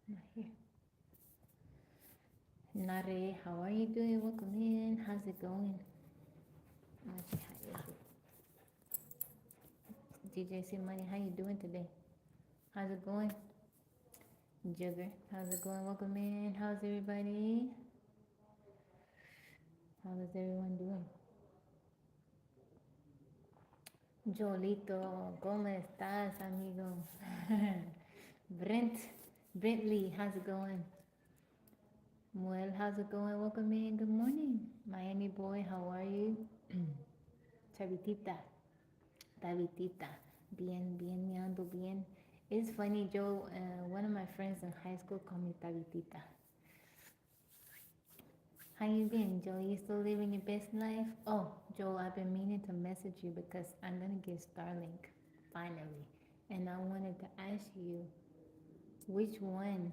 Not here. Nare, how are you doing? Welcome in. How's it going? DJ C Money, how you doing today? How's it going? Jugger, how's it going? Welcome in. How's everybody? How is everyone doing? Jolito, ¿cómo estás, amigo? Brent, Bentley, how's it going? Well, how's it going? Welcome in. Good morning. Miami boy, how are you? Chavitita, Tabitita. Bien, bien, me ando bien. It's funny, Joe. One of my friends in high school called me Tabitita. How you been, Joe? You still living your best life? Oh, Joe, I've been meaning to message you because I'm gonna get Starlink finally, and I wanted to ask you which one.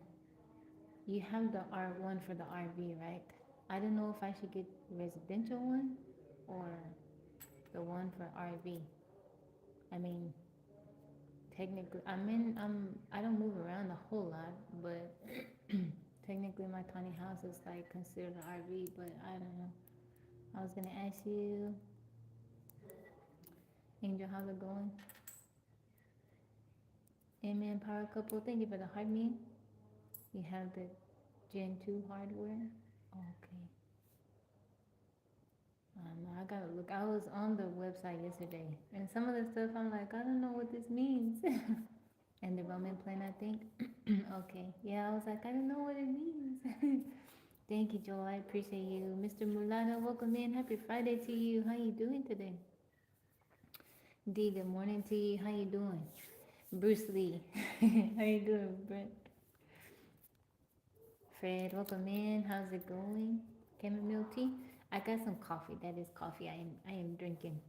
You have the R1 for the RV, right? I don't know if I should get residential one or the one for RV. I mean, technically, I don't move around a whole lot, but technically my tiny house is like considered an RV, but I don't know. I was gonna ask you, Angel, how's it going? Amen, power couple, thank you for the heart me. You have the Gen 2 hardware? Okay. I gotta look. I was on the website yesterday, and some of the stuff I'm like, I don't know what this means. And the Roman plan, I think. Okay. Yeah, I was like, I don't know what it means. Thank you, Joel. I appreciate you. Mr. Mulana, welcome in. Happy Friday to you. How you doing today? D, good morning to you. How you doing? Bruce Lee. How you doing, Brent? Fred, welcome in. How's it going? Chamomile tea. I got some coffee. That is coffee. I am drinking.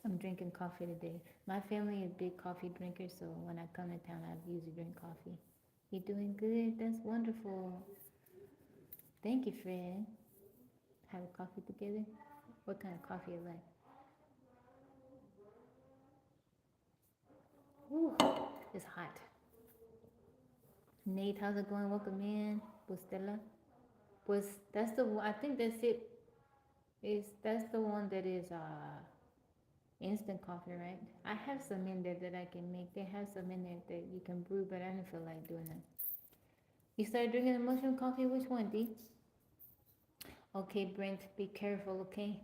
I'm drinking coffee today. My family is big coffee drinkers, so when I come to town, I usually drink coffee. You doing good? That's wonderful. Thank you, Fred. Have a coffee together. What kind of coffee you like? Ooh, it's hot. Nate, how's it going? Welcome in. Bustela. Was that's the one? I think that's it. Is that's the one that is instant coffee, right? I have some in there that I can make. They have some in there that you can brew, but I don't feel like doing that. You started drinking the mushroom coffee? Which one, D? Okay, Brent, be careful, okay?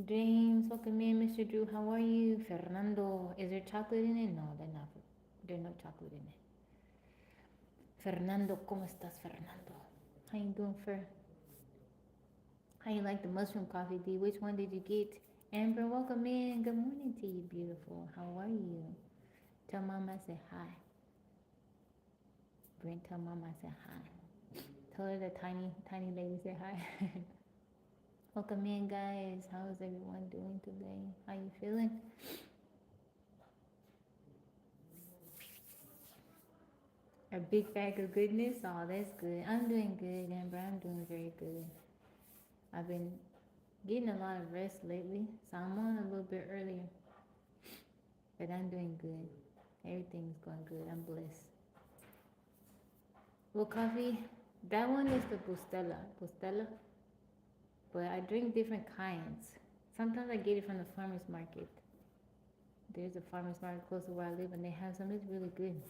James, welcome in, Mr. Drew. How are you? Fernando, is there chocolate in it? No, they're not. There's no chocolate in it. Fernando, ¿cómo estás, Fernando? How you doing, Fer? How you like the mushroom coffee, D? Which one did you get? Amber, welcome in. Good morning to you, beautiful. How are you? Tell Mama I said hi. Brent, tell Mama I said hi. Tell her the tiny lady said hi. Welcome in, guys. How is everyone doing today? How you feeling? A big bag of goodness? Oh, that's good. I'm doing good, Amber. I'm doing very good. I've been getting a lot of rest lately, so I'm on a little bit earlier. But I'm doing good. Everything's going good. I'm blessed. Well, coffee, that one is the Bustela. Bustela. But I drink different kinds. Sometimes I get it from the farmer's market. There's a farmer's market close to where I live, and they have some. It's really good.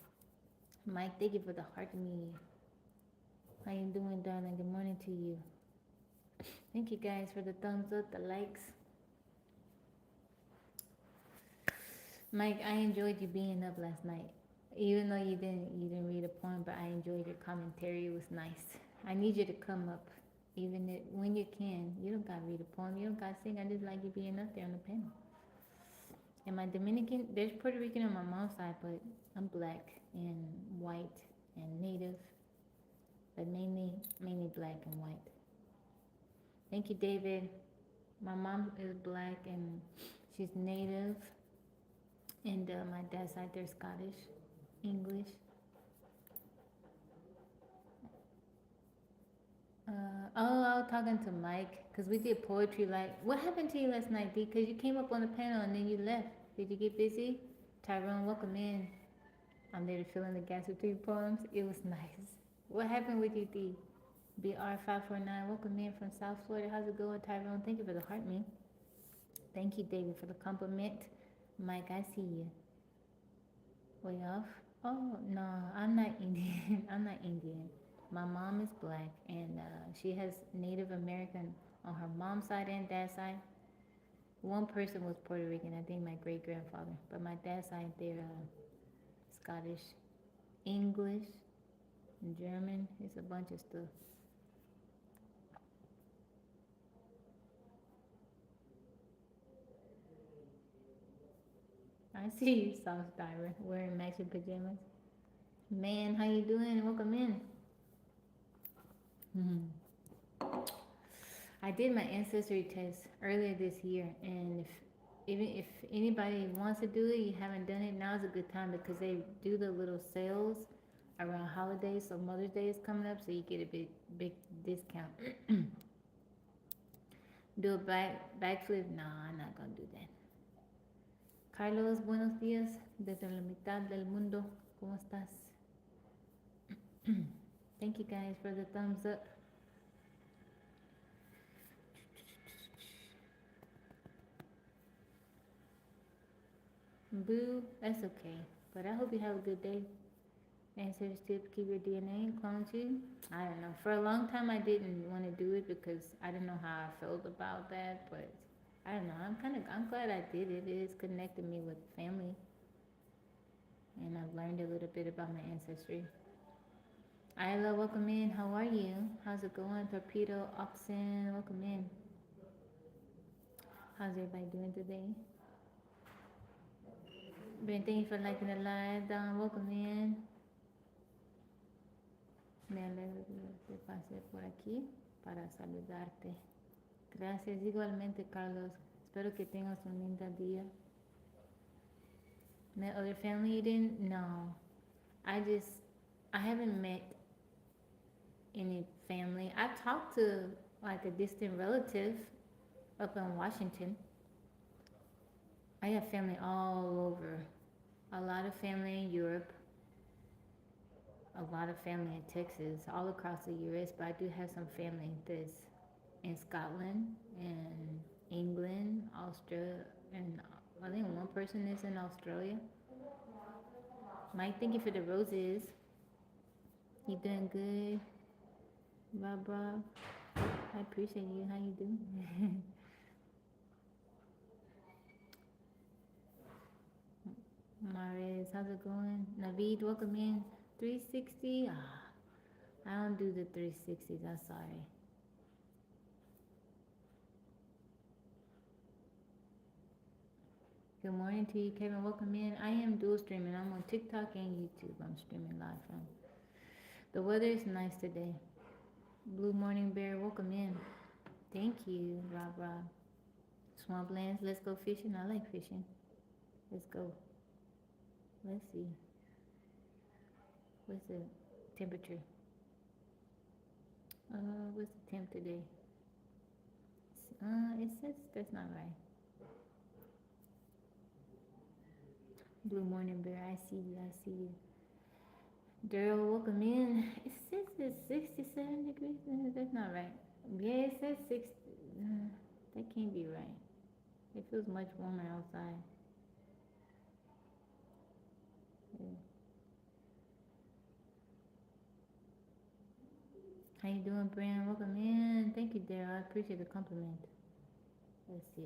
Mike, thank you for the heart to me. How you doing, darling? Good morning to you. Thank you guys for the thumbs up, the likes. Mike, I enjoyed you being up last night. Even though you didn't read a poem, but I enjoyed your commentary. It was nice. I need you to come up, even if, when you can. You don't gotta read a poem. You don't gotta sing. I just like you being up there on the panel. Am I Dominican? There's Puerto Rican on my mom's side, but I'm black and white and native, but mainly black and white. Thank you, David. My mom is black and she's native, and my dad's side they're Scottish, English. I was talking to Mike because we did poetry. Like, what happened to you last night, D? Because you came up on the panel and then you left. Did you get busy? Tyrone, welcome in. I'm there to fill in the gaps with 3 poems. It was nice. What happened with you, D? BR549, welcome in from South Florida. How's it going, Tyrone? Thank you for the heart, me. Thank you, David, for the compliment. Mike, I see you. Way off? Oh, no, I'm not Indian. I'm not Indian. My mom is black, and she has Native American on her mom's side and dad's side. One person was Puerto Rican, I think my great grandfather. But my dad's side, they're Scottish, English, German. It's a bunch of stuff. I see you, South Diver, wearing matching pajamas. Man, how you doing? Welcome in. I did my ancestry test earlier this year, and even if anybody wants to do it, you haven't done it, now's a good time because they do the little sales around holidays. So Mother's Day is coming up, so you get a big discount. Do a backflip? No, I'm not gonna do that. Carlos, buenos días desde la mitad del mundo. ¿Cómo estás? Thank you guys for the thumbs up. Boo, that's okay. But I hope you have a good day. Ancestors tip, keep your DNA, clone you. I don't know. For a long time, I didn't want to do it because I didn't know how I felt about that. But I don't know. I'm glad I did it. It has connected me with family, and I've learned a little bit about my ancestry. Isla, welcome in. How are you? How's it going? Torpedo, Oxen, welcome in. How's everybody doing today? Ben, thank you for liking the live. Don, welcome in. Me alegro de pasar por aquí para saludarte. Gracias, igualmente, Carlos. Espero que tengas un lindo día. Met other family you didn't? No. I haven't met any family. I've talked to like a distant relative up in Washington. I have family all over. A lot of family in Europe. A lot of family in Texas, all across the U.S., but I do have some family that's in Scotland and England, Australia, and I think one person is in Australia. Mike, thank you for the roses. You doing good? Rob, I appreciate you. How you doing? Maris, how's it going? Naveed, welcome in. 360? I don't do the 360s. I'm sorry. Good morning to you, Kevin. Welcome in. I am dual streaming. I'm on TikTok and YouTube. I'm streaming live from. The weather is nice today. Blue Morning Bear, welcome in. Thank you, Rob. Swamplands, let's go fishing. I like fishing. Let's go. Let's see. What's the temperature? What's the temp today? It says that's not right. Blue Morning Bear, I see you. Daryl, welcome in. It says it's 67 degrees. That's not right. Yeah, it says 60. That can't be right. It feels much warmer outside. Yeah. How you doing, Brian? Welcome in. Thank you, Daryl. I appreciate the compliment. Let's see.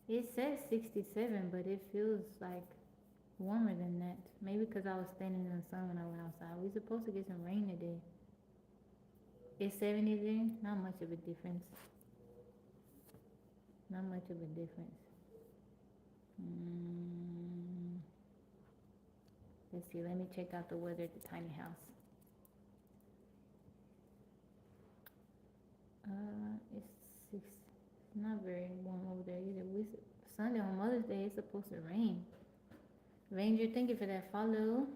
It says 67, but it feels like warmer than that. Maybe because I was standing in the sun when I went outside. We're supposed to get some rain today. It's 70 there? Not much of a difference. Let's see. Let me check out the weather at the tiny house. It's not very warm over there either. Sunday on Mother's Day, it's supposed to rain. Ranger, thank you for that follow.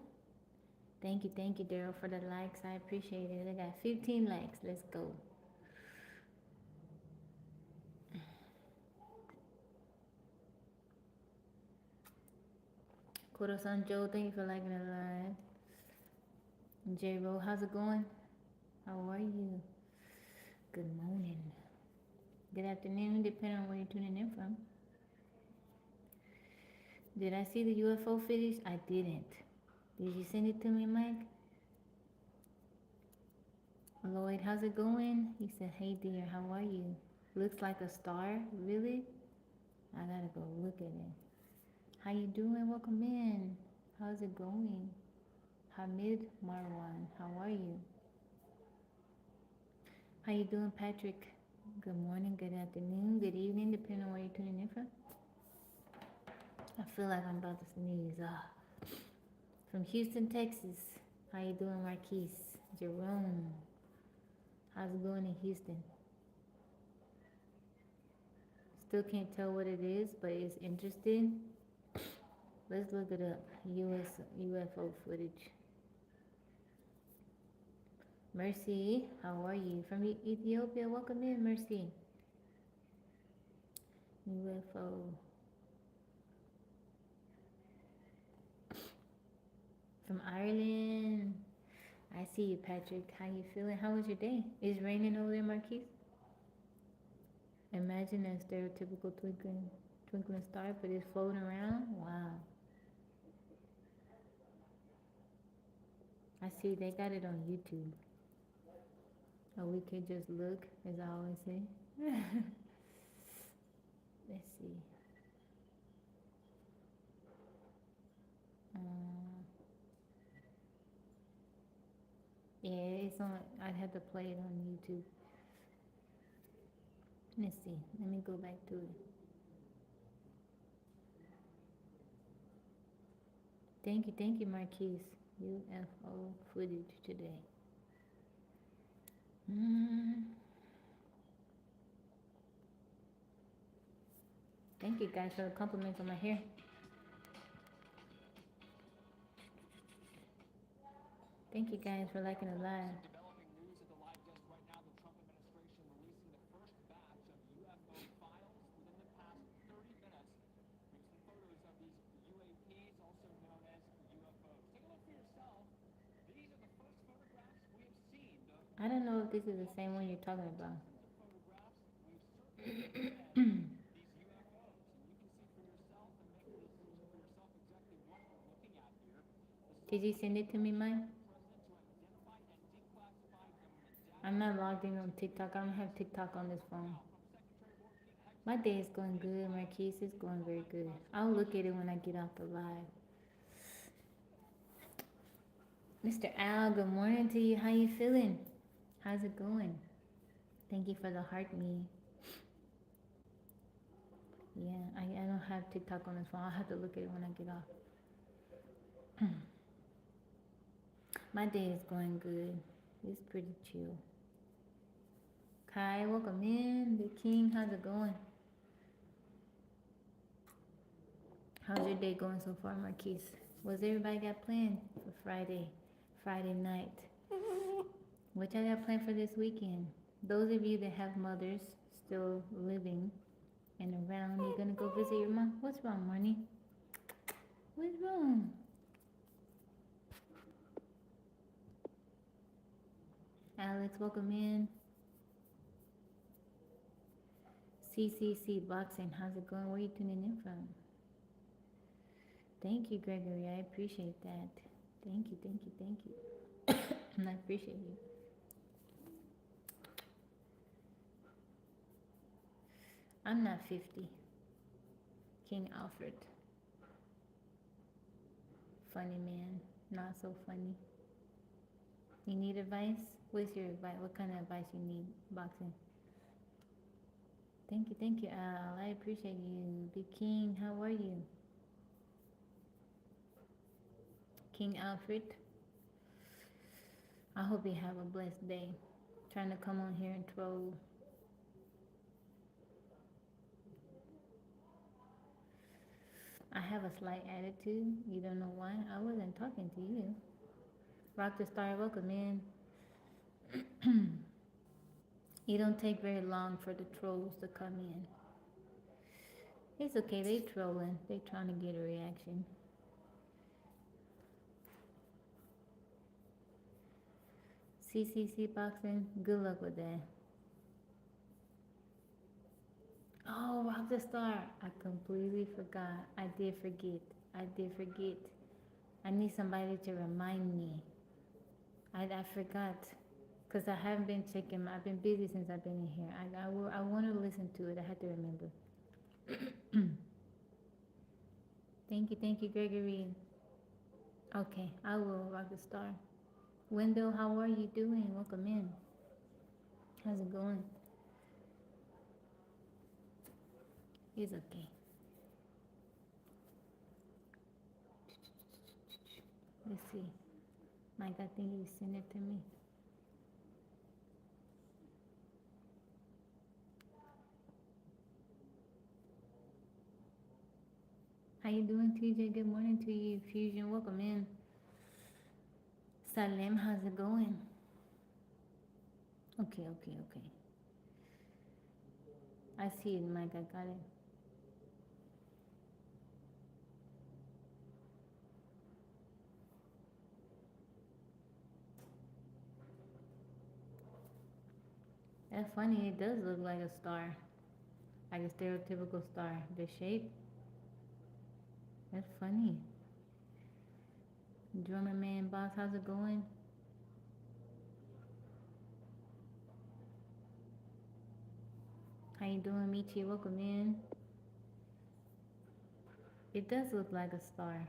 Thank you, Daryl, for the likes. I appreciate it. I got 15 likes. Let's go. Corazon Joe, thank you for liking it live. J Ro, how's it going? How are you? Good morning. Good afternoon, depending on where you're tuning in from. Did I see the UFO footage? I didn't. Did you send it to me, Mike? Lloyd, how's it going? He said, hey dear, how are you? Looks like a star? Really? I gotta go look at it. How you doing? Welcome in. How's it going? Hamid Marwan, how are you? How you doing, Patrick? Good morning, good afternoon, good evening, depending on where you're tuning in from. I feel like I'm about to sneeze. From Houston, Texas. How you doing, Marquise? Jerome. How's it going in Houston? Still can't tell what it is, but it's interesting. Let's look it up. UFO footage. Mercy, how are you? From Ethiopia, welcome in, Mercy. UFO. From Ireland. I see you, Patrick. How you feeling? How was your day? Is it raining over there, Marquise? Imagine a stereotypical twinkling star, but it's floating around. Wow. I see they got it on YouTube. Or we could just look, as I always say. Let's see. Yeah, it's on. I'd have to play it on YouTube. Let's see. Let me go back to it. Thank you, Marquise. UFO footage today. Thank you guys for the compliments on my hair. Thank you guys for liking the live. I don't know if this is the same one you're talking about. Did you send it to me, Mike? I'm not logged in on TikTok. I don't have TikTok on this phone. My day is going good, Marquise. It's going very good. I'll look at it when I get off the live. Mr. Al, good morning to you. How you feeling? How's it going? Thank you for the heart me. Yeah, I don't have TikTok on this phone. I'll have to look at it when I get off. My day is going good. It's pretty chill. Kai, welcome in. The King, how's it going? How's your day going so far, Marquise? What's everybody got planned for Friday night? What y'all got planned for this weekend? Those of you that have mothers still living and around, you're gonna go visit your mom. What's wrong, Marnie? What's wrong? Alex, welcome in. CCC Boxing, how's it going? Where are you tuning in from? Thank you, Gregory. I appreciate that. Thank you. I appreciate you. I'm not 50. King Alfred. Funny man. Not so funny. You need advice? What's your advice? What kind of advice you need? Boxing. Thank you, Al. I appreciate you. Big King, how are you? King Alfred. I hope you have a blessed day. Trying to come on here and troll. I have a slight attitude. You don't know why? I wasn't talking to you. Rock the Star, welcome in. You don't take very long for the trolls to come in. It's okay, they trolling. They trying to get a reaction. CCC boxing. Good luck with that. Oh, Rock the Star. I completely forgot. I did forget. I did forget. I need somebody to remind me. I forgot. Because I haven't been checking. I've been busy since I've been in here. I want to listen to it. I had to remember. Thank you, Gregory. Okay, I will, Rock the Star. Wendell, how are you doing? Welcome in. How's it going? It's okay. Let's see. Mike, I think you sent it to me. How you doing, TJ? Good morning to you. Fusion, welcome in. Salem, how's it going? Okay. I see it, Mike. I got it. That's funny. It does look like a star, like a stereotypical star. The shape. That's funny. Drummer man, boss, how's it going? How you doing, Michi? Welcome in. It does look like a star.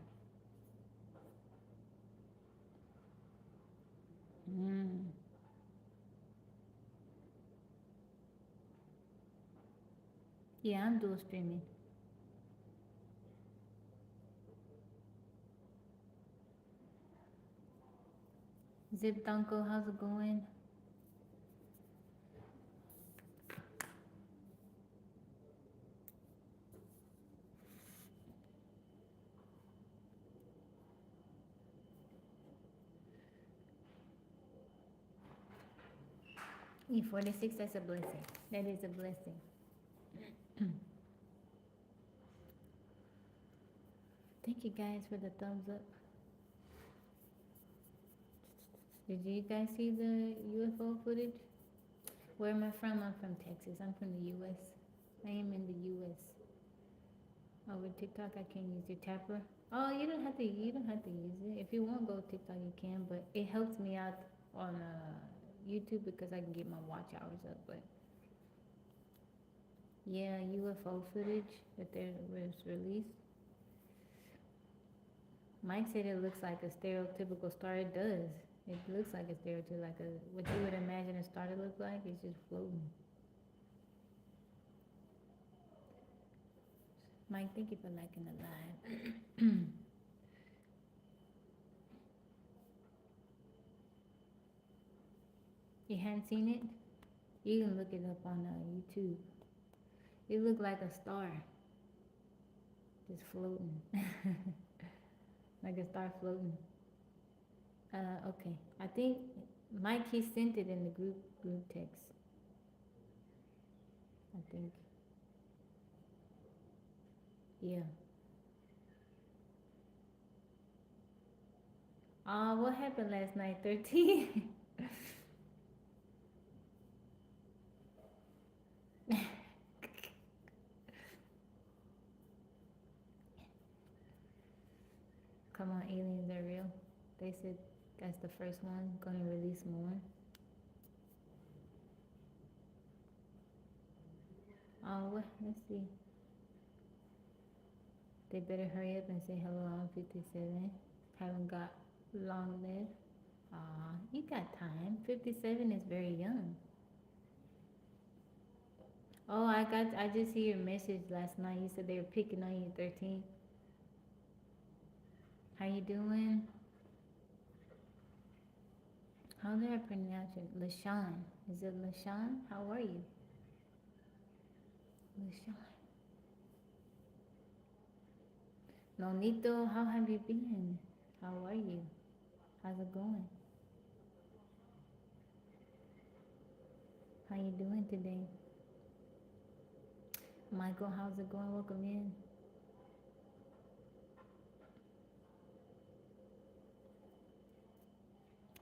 Yeah, I'm dual streaming. Zip Dunko, how's it going? E46, that's a blessing. That is a blessing. Thank you guys for the thumbs up. Did you guys see the UFO footage? Where am I from? I'm from Texas. I'm from the US. I am in the US. Over TikTok, I can't use your tapper. Oh, you don't have to use it. If you want to go TikTok, you can, but it helps me out on YouTube because I can get my watch hours up. But yeah, UFO footage that there was released. Mike said it looks like a stereotypical star. It does. It looks like a stereotypical, like a what you would imagine a star to look like. It's just floating. Mike, thank you for liking the live. You hadn't seen it? You can look it up on YouTube. It looked like a star, just floating, like a star floating. Okay. I think Mike he sent it in the group text. I think. Yeah. What happened last night? 13. Come on, aliens are real. They said that's the first one. Gonna release more. What? Let's see. They better hurry up and say hello. I'm 57. Haven't got long left. You got time. 57 is very young. Oh, I just see your message last night. You said they were picking on you, 13. How you doing? How do I pronounce it? LaShawn. Is it LaShawn? How are you? LaShawn. Nonito, how have you been? How are you? How's it going? How you doing today? Michael, how's it going? Welcome in.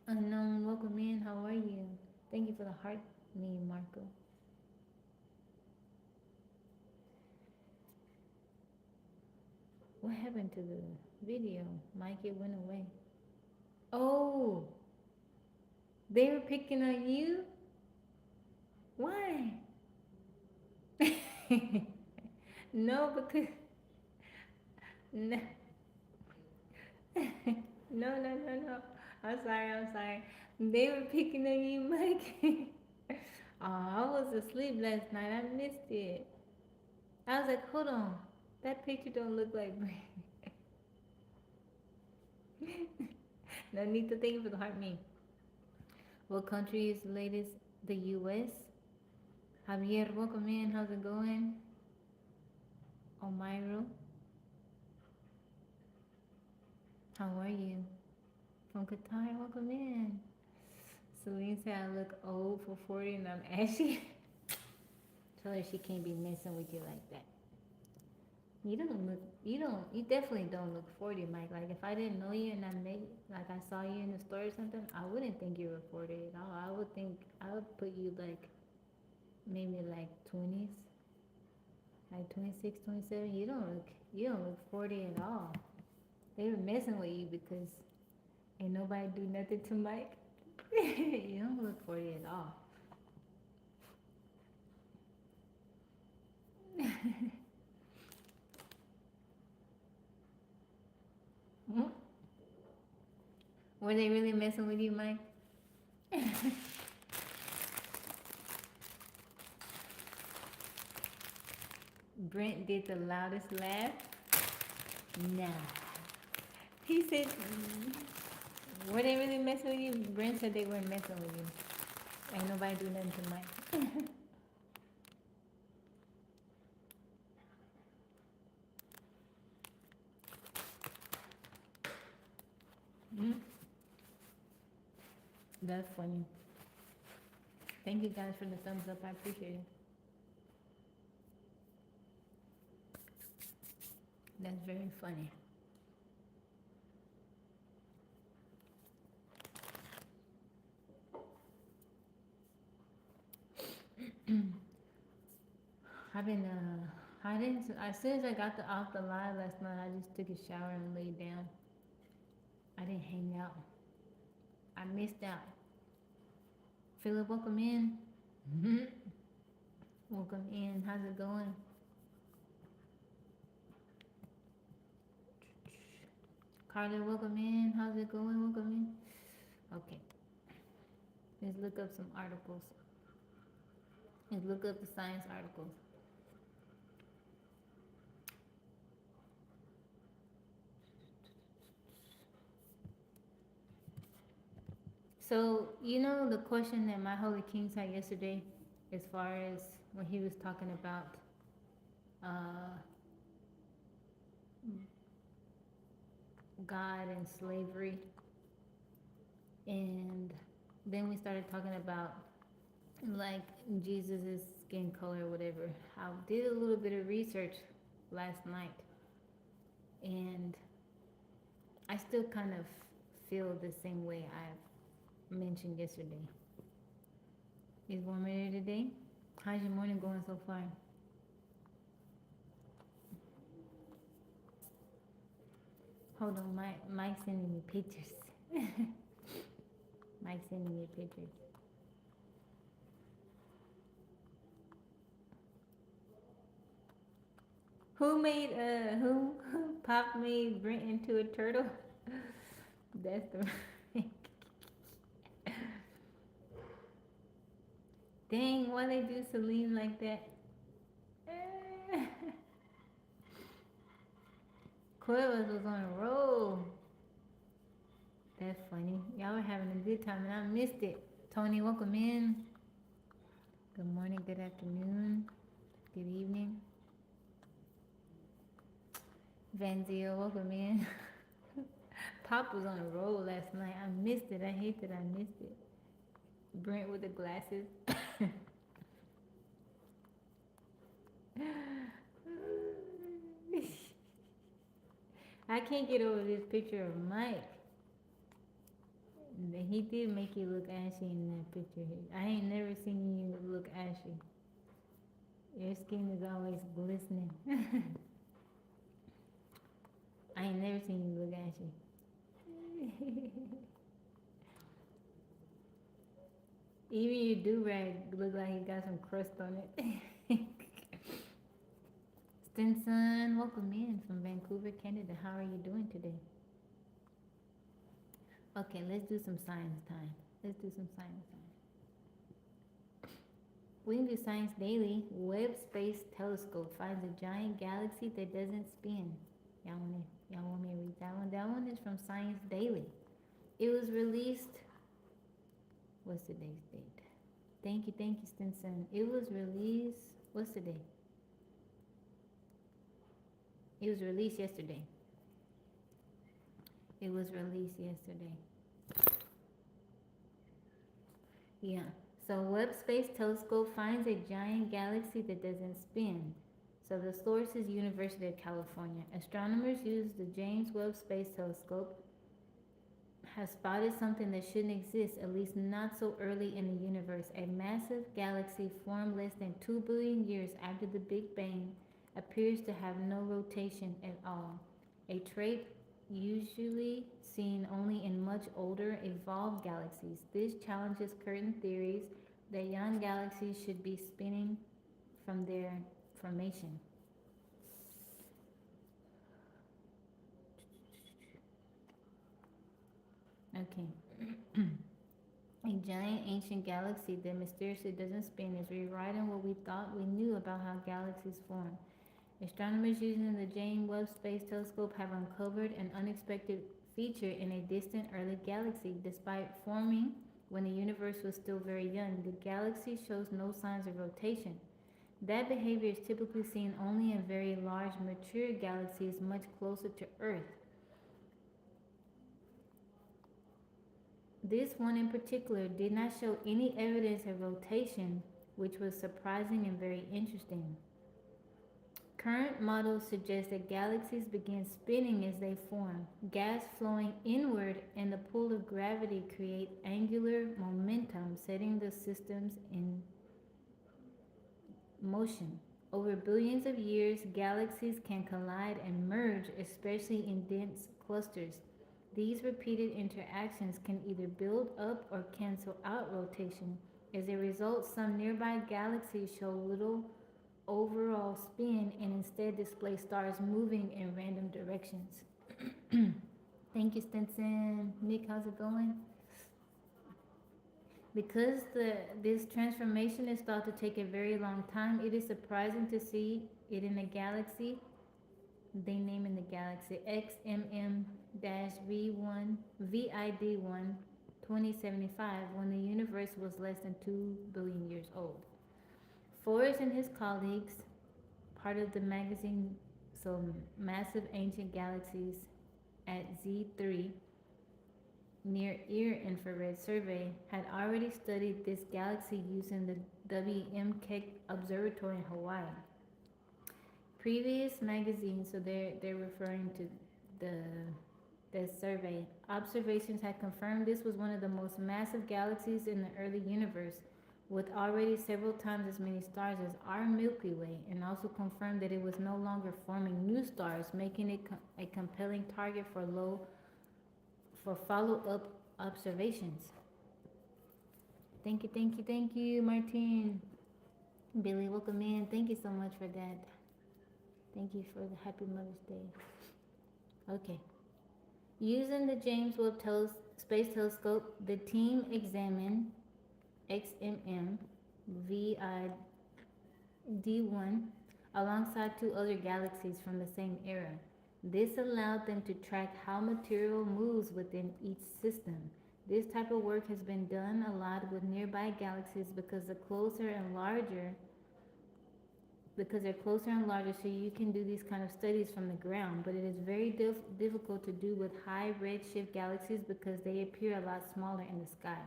Unknown, welcome in. How are for the heart, me, Marco. What happened to the video? Mike, it went away. Oh, they were picking on you? Why? No, because no, no. I'm sorry, I'm sorry. They were picking on you, Mike. Oh, I was asleep last night. I missed it. I was like, hold on. That picture don't look like Brandon. No need to thank you for the heart me. What country is the latest? The US? Javier, welcome in. How's it going? Omairo, how are you? From Qatar, welcome in. Celine said I look old for 40 and I'm ashy. Tell her she can't be messing with you like that. You definitely don't look 40, Mike. Like if I didn't know you and like I saw you in the store or something, I wouldn't think you were 40 at all. I would put you like maybe like 20s, like 26, 27. You don't look 40 at all. They were messing with you because ain't nobody do nothing to Mike. You don't look 40 at all. Were they really messing with you, Mike? Brent did the loudest laugh. Nah. He said, were they really messing with you? Brent said they weren't messing with you. Ain't nobody do nothing to Mike. That's funny. Thank you guys for the thumbs up. I appreciate it. That's very funny. I've been I didn't as soon as I got off the live last night, I just took a shower and laid down. I didn't hang out. I missed out. Philip, welcome in. Welcome in. How's it going? Carla, welcome in. How's it going? Welcome in. Okay. Let's look up some articles. Let's look up the science articles. So, you know the question that my Holy Kings had yesterday, as far as when he was talking about God and slavery, and then we started talking about like Jesus' skin color or whatever. I did a little bit of research last night, and I still kind of feel the same way I mentioned yesterday. Is warmer there today? How's your morning going so far? Hold on, Mike's sending me pictures. Mike's sending me pictures. Who Pop made Brent into a turtle? That's the Dang, why they do Celine like that? Cuevas was on a roll. That's funny. Y'all were having a good time and I missed it. Tony, welcome in. Good morning, good afternoon, good evening. Vanzio, welcome in. Pop was on a roll last night. I missed it. I hate that I missed it. Brent with the glasses. I can't get over this picture of Mike. He did make you look ashy in that picture. I ain't never seen you look ashy. Your skin is always glistening. I ain't never seen you look ashy. Even your do-rag look like he got some crust on it. Stinson, welcome in from Vancouver, Canada. How are you doing today? Okay, let's do some science time. Let's do some science time. We can do science daily. Webb Space Telescope finds a giant galaxy that doesn't spin. Y'all want me to read that one? That one is from Science Daily. It was released. What's today's date? Thank you, Stinson. It was released. What's the day? It was released yesterday. It was released yesterday. Yeah. So Webb Space Telescope finds a giant galaxy that doesn't spin. So the source is University of California. Astronomers use the James Webb Space Telescope has spotted something that shouldn't exist, at least not so early in the universe. A massive galaxy formed less than 2 billion years after the Big Bang appears to have no rotation at all, a trait usually seen only in much older, evolved galaxies. This challenges current theories that young galaxies should be spinning from their formation. Okay. A giant ancient galaxy that mysteriously doesn't spin is rewriting what we thought we knew about how galaxies form. Astronomers using the James Webb Space Telescope have uncovered an unexpected feature in a distant early galaxy. Despite forming when the universe was still very young, the galaxy shows no signs of rotation. That behavior is typically seen only in very large, mature galaxies much closer to Earth. This one in particular did not show any evidence of rotation, which was surprising and very interesting. Current models suggest that galaxies begin spinning as they form. Gas flowing inward and the pull of gravity create angular momentum, setting the systems in motion. Over billions of years, galaxies can collide and merge, especially in dense clusters. These repeated interactions can either build up or cancel out rotation. As a result, some nearby galaxies show little overall spin and instead display stars moving in random directions. Thank you, Stinson. Nick, how's it going? Because this transformation is thought to take a very long time, it is surprising to see it in a galaxy. They name in the galaxy XMM-V1 VID1 2075 when the universe was less than 2 billion years old. Forrest and his colleagues, part of the magazine so Massive Ancient Galaxies at Z3 Near Ear Infrared Survey, had already studied this galaxy using the W.M. Keck Observatory in Hawaii. Previous magazines, so they're referring to the survey, observations had confirmed this was one of the most massive galaxies in the early universe, with already several times as many stars as our Milky Way, and also confirmed that it was no longer forming new stars, making it a compelling target for follow-up observations. Thank you, Martin. Billy, welcome in. Thank you so much for that. Thank you for the Happy Mother's Day. Okay. Using the James Webb Space Telescope, the team examined XMM VID1 alongside 2 other galaxies from the same era. This allowed them to track how material moves within each system. This type of work has been done a lot with nearby galaxies because they're closer and larger, so you can do these kind of studies from the ground, but it is very difficult to do with high redshift galaxies because they appear a lot smaller in the sky.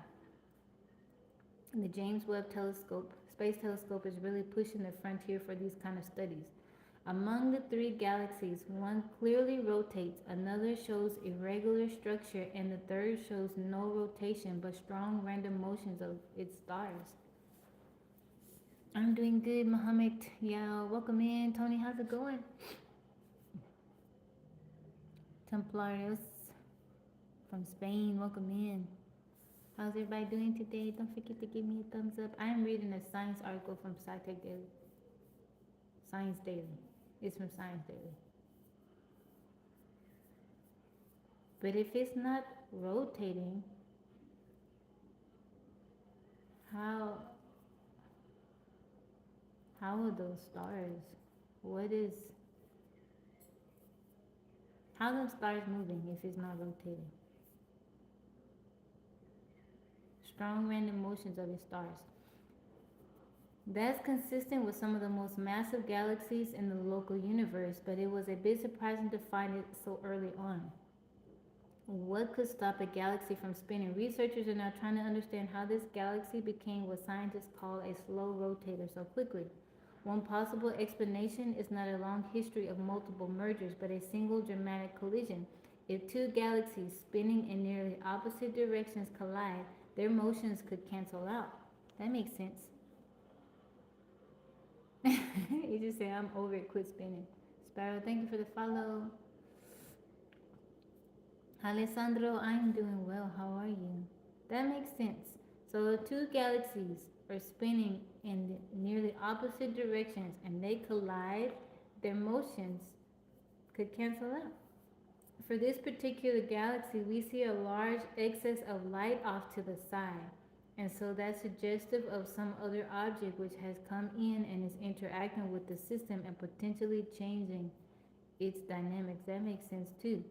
The James Webb Space Telescope is really pushing the frontier for these kind of studies. Among the three galaxies, one clearly rotates, another shows irregular structure, and the third shows no rotation but strong random motions of its stars. I'm doing good, Mohammed. Yeah, welcome in. Tony, how's it going? Templarios from Spain, welcome in. How's everybody doing today? Don't forget to give me a thumbs up. I am reading a science article from SciTech Daily. Science Daily. It's from Science Daily. But if it's not rotating, how are those stars? What is how are those stars moving if it's not rotating? Strong random motions of its stars. That's consistent with some of the most massive galaxies in the local universe, but it was a bit surprising to find it so early on. What could stop a galaxy from spinning? Researchers are now trying to understand how this galaxy became what scientists call a slow rotator so quickly. One possible explanation is not a long history of multiple mergers, but a single dramatic collision. If two galaxies spinning in nearly opposite directions collide, their motions could cancel out. That makes sense. You just say, I'm over it, quit spinning. Sparrow, thank you for the follow. Alessandro, I'm doing well. How are you? That makes sense. So two galaxies are spinning in nearly opposite directions and they collide, their motions could cancel out. For this particular galaxy, we see a large excess of light off to the side. And so that's suggestive of some other object which has come in and is interacting with the system and potentially changing its dynamics. That makes sense too.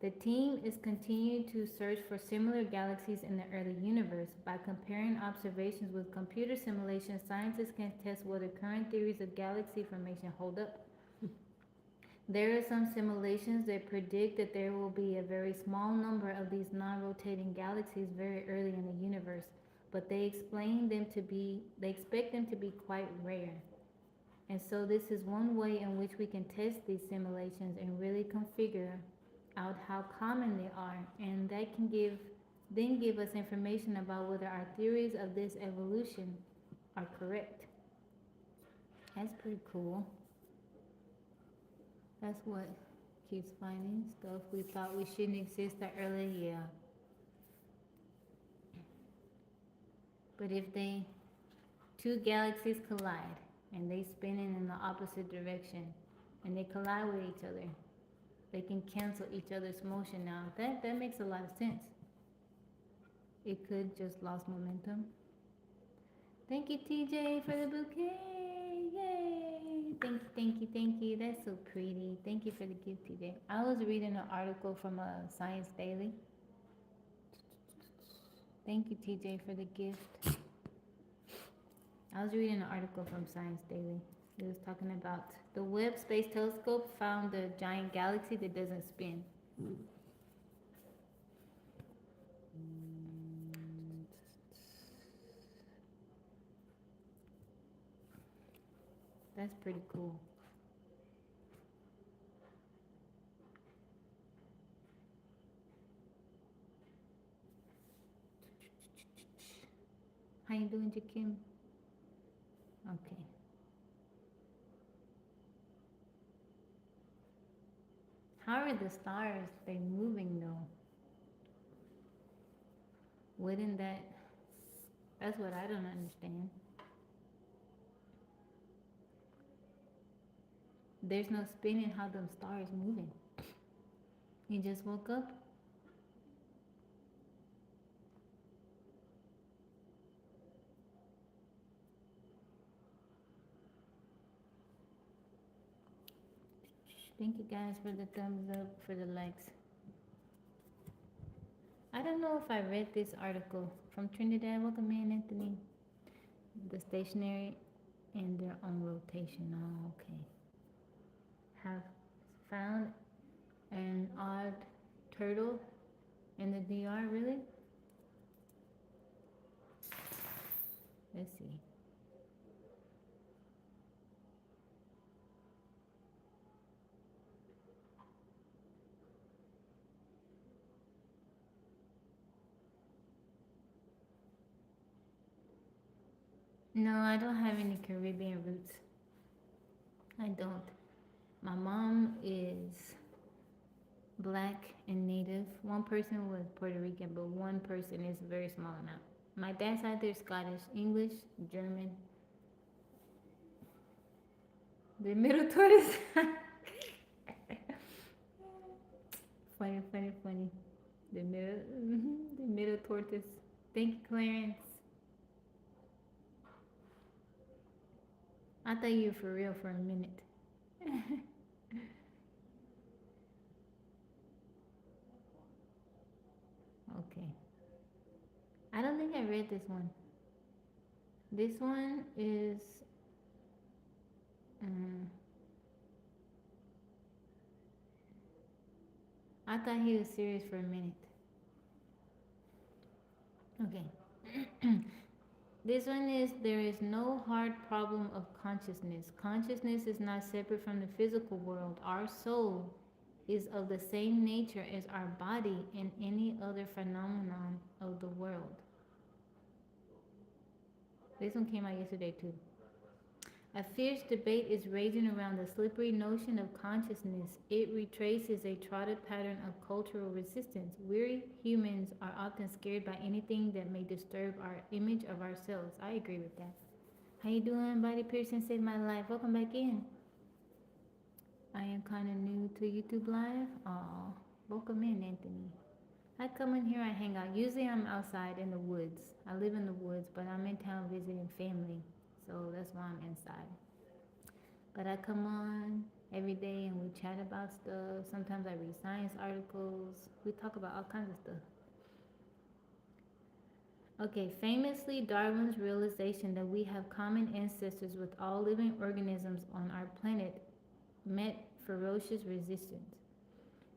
The team is continuing to search for similar galaxies in the early universe. By comparing observations with computer simulations, scientists can test whether current theories of galaxy formation hold up. There are some simulations that predict that there will be a very small number of these non-rotating galaxies very early in the universe, but they expect them to be quite rare. And so this is one way in which we can test these simulations and really configure out how common they are, and that can give us information about whether our theories of this evolution are correct. That's pretty cool. That's what keeps finding stuff we thought we shouldn't exist that early, yeah. But if two galaxies collide and they spinning in the opposite direction and they collide with each other, they can cancel each other's motion now. That makes a lot of sense. It could just lost momentum. Thank you, TJ, for the bouquet. Yay! Thank you. That's so pretty. Thank you for the gift, TJ. I was reading an article from Science Daily. Thank you, TJ, for the gift. I was reading an article from Science Daily. It was talking about the Webb Space Telescope found a giant galaxy that doesn't spin. That's pretty cool. How you doing, Jakim? Okay. How are the stars they moving though? Wouldn't that's what I don't understand. There's no spinning how them stars moving. You just woke up? Thank you guys for the thumbs up, for the likes. I don't know if I read this article from Trinidad. Welcome in, Anthony. The stationary and their own rotation. Oh, okay. Have found an odd turtle in the DR, really? Let's see. No, I don't have any Caribbean roots. I don't. My mom is black and native. One person was Puerto Rican, but one person is a very small amount. My dad's side they're Scottish, English, German. The middle tortoise. Funny, funny, funny. The middle, the middle tortoise. Thank you, Clarence. I thought you were for real for a minute. Okay. I don't think I read this one. This one is. Um, I thought he was serious for a minute. Okay. This one is there is no hard problem of consciousness. Consciousness is not separate from the physical world. Our soul is of the same nature as our body and any other phenomenon of the world. This one came out yesterday too. A fierce debate is raging around the slippery notion of consciousness. It retraces a trotted pattern of cultural resistance. Weary humans are often scared by anything that may disturb our image of ourselves. I agree with that. How you doing, Body Pearson? Saved my life. Welcome back in. I am kind of new to YouTube Live. Oh, welcome in, Anthony. I come in here, I hang out. Usually I'm outside in the woods. I live in the woods, but I'm in town visiting family. So that's why I'm inside. But I come on every day and we chat about stuff. Sometimes I read science articles. We talk about all kinds of stuff. Okay, famously, Darwin's realization that we have common ancestors with all living organisms on our planet met ferocious resistance.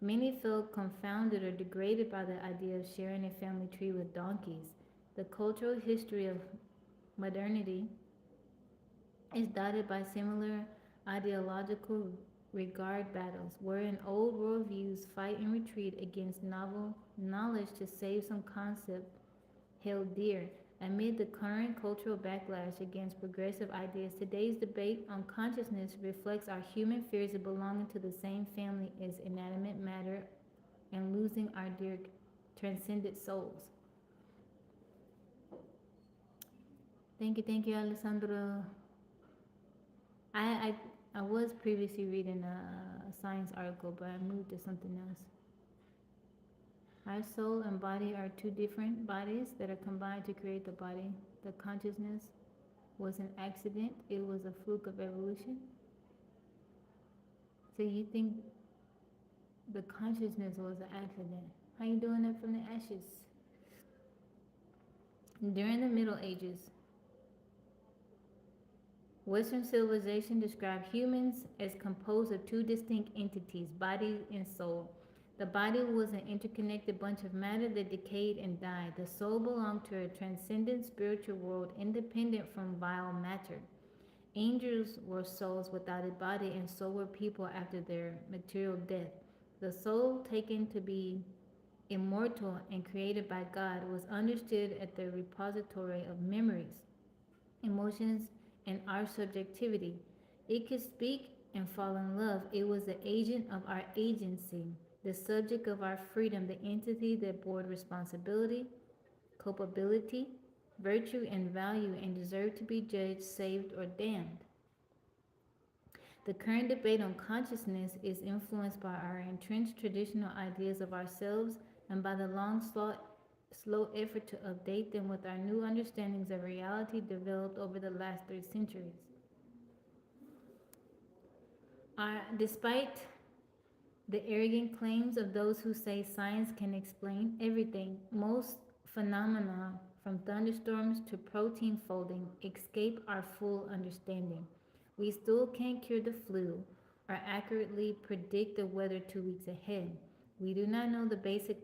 Many felt confounded or degraded by the idea of sharing a family tree with donkeys. The cultural history of modernity is dotted by similar ideological regard battles, wherein old worldviews fight and retreat against novel knowledge to save some concept held dear. Amid the current cultural backlash against progressive ideas, today's debate on consciousness reflects our human fears of belonging to the same family as inanimate matter and losing our dear transcendent souls. Thank you, Alessandro. I, I was previously reading a science article, but I moved to something else. Our soul and body are two different bodies that are combined to create the body. The consciousness was an accident, it was a fluke of evolution. So you think the consciousness was an accident? How you doing it from the ashes? During the Middle Ages, Western civilization described humans as composed of two distinct entities, body and soul. The body was an interconnected bunch of matter that decayed and died. The soul belonged to a transcendent spiritual world independent from vile matter. Angels were souls without a body, and so were people after their material death. The soul, taken to be immortal and created by God, was understood at the repository of memories, emotions, and our subjectivity. It could speak and fall in love. It was the agent of our agency, the subject of our freedom, the entity that bore responsibility, culpability, virtue, and value, and deserved to be judged, saved, or damned. The current debate on consciousness is influenced by our entrenched traditional ideas of ourselves and by the slow effort to update them with our new understandings of reality developed over the last 3 centuries. Despite the arrogant claims of those who say science can explain everything, most phenomena, from thunderstorms to protein folding, escape our full understanding. We still can't cure the flu or accurately predict the weather 2 weeks ahead. We do not know the basic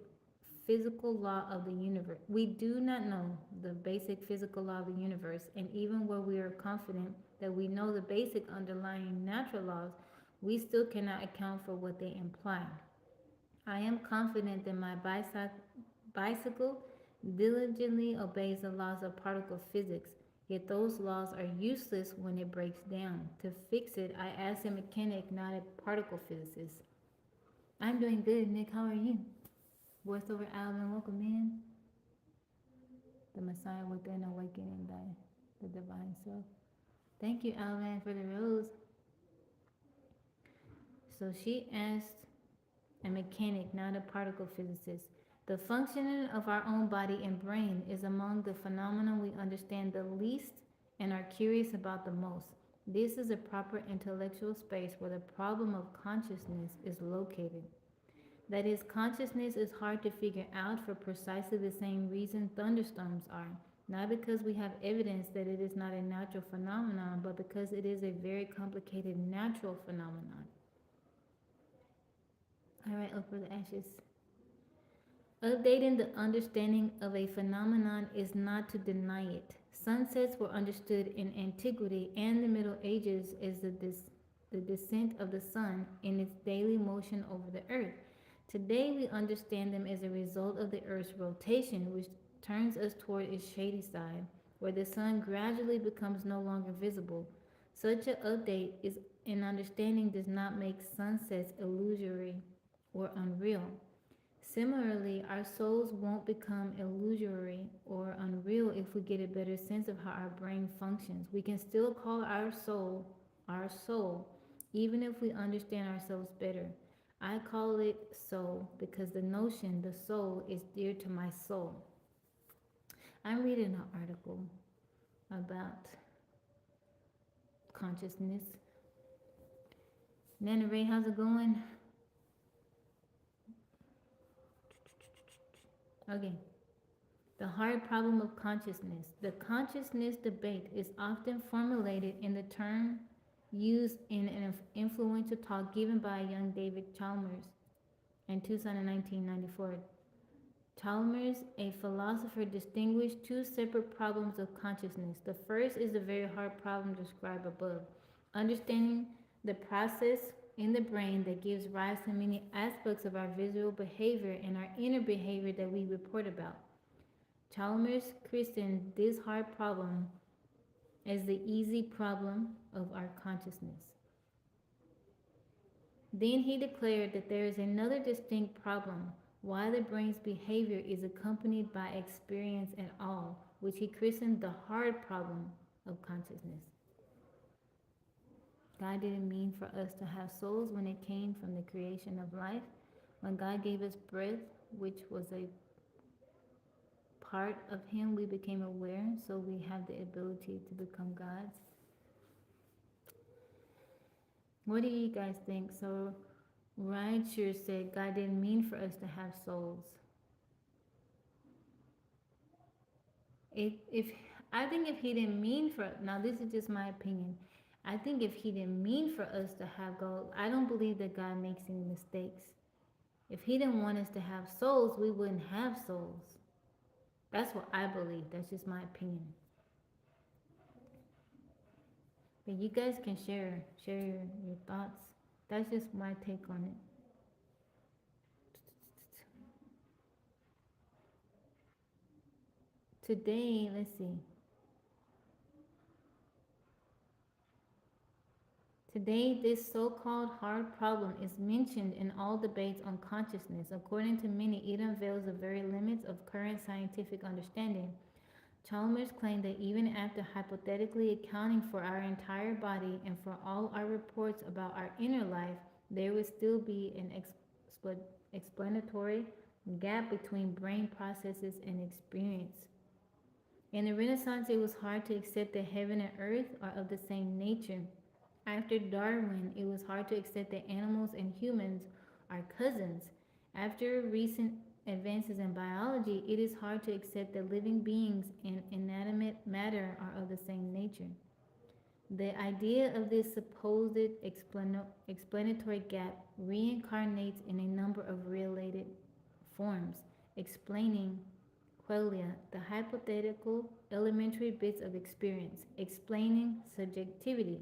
physical law of the universe. We do not know the basic physical law of the universe, and even where we are confident that we know the basic underlying natural laws, we still cannot account for what they imply. I am confident that my bicycle diligently obeys the laws of particle physics. Yet those laws are useless when it breaks down. To fix it, I asked a mechanic, not a particle physicist. I'm doing good, Nick. How are you? Voiceover Alvin, welcome in. The Messiah within awakening the divine self. Thank you, Alvin, for the rose. So she asked a mechanic, not a particle physicist. The functioning of our own body and brain is among the phenomena we understand the least and are curious about the most. This is a proper intellectual space where the problem of consciousness is located. That is, consciousness is hard to figure out for precisely the same reason thunderstorms are. Not because we have evidence that it is not a natural phenomenon, but because it is a very complicated natural phenomenon. All right, up for the ashes. Updating the understanding of a phenomenon is not to deny it. Sunsets were understood in antiquity and the Middle Ages as the descent of the sun in its daily motion over the earth. Today, we understand them as a result of the earth's rotation, which turns us toward its shady side, where the sun gradually becomes no longer visible. Such an update is in understanding does not make sunsets illusory or unreal. Similarly, our souls won't become illusory or unreal if we get a better sense of how our brain functions. We can still call our soul, even if we understand ourselves better. I call it soul because the notion, the soul, is dear to my soul. I'm reading an article about consciousness. Nana Ray, how's it going? Okay. The hard problem of consciousness. The consciousness debate is often formulated in the term used in an influential talk given by young David Chalmers in Tucson in 1994. Chalmers, a philosopher, distinguished two separate problems of consciousness. The first is the very hard problem described above, understanding the process in the brain that gives rise to many aspects of our visual behavior and our inner behavior that we report about. Chalmers christened this hard problem as the easy problem of our consciousness. Then he declared that there is another distinct problem, why the brain's behavior is accompanied by experience at all, which he christened the hard problem of consciousness. God didn't mean for us to have souls when it came from the creation of life. When God gave us breath, which was a part of Him, we became aware, so we have the ability to become gods. What do you guys think? So, Righteous said God didn't mean for us to have souls. If I think if He didn't mean for, now this is just my opinion, I think if He didn't mean for us to have gold, I don't believe that God makes any mistakes. If He didn't want us to have souls, we wouldn't have souls. That's what I believe. That's just my opinion. But you guys can share your thoughts. That's just my take on it. Today, let's see. Today, this so-called hard problem is mentioned in all debates on consciousness. According to many, it unveils the very limits of current scientific understanding. Chalmers claimed that even after hypothetically accounting for our entire body and for all our reports about our inner life, there would still be an explanatory gap between brain processes and experience. In the Renaissance, it was hard to accept that heaven and earth are of the same nature. After Darwin, it was hard to accept that animals and humans are cousins. After recent advances in biology, it is hard to accept that living beings and inanimate matter are of the same nature. The idea of this supposed explanatory gap reincarnates in a number of related forms, explaining qualia, the hypothetical elementary bits of experience, explaining subjectivity,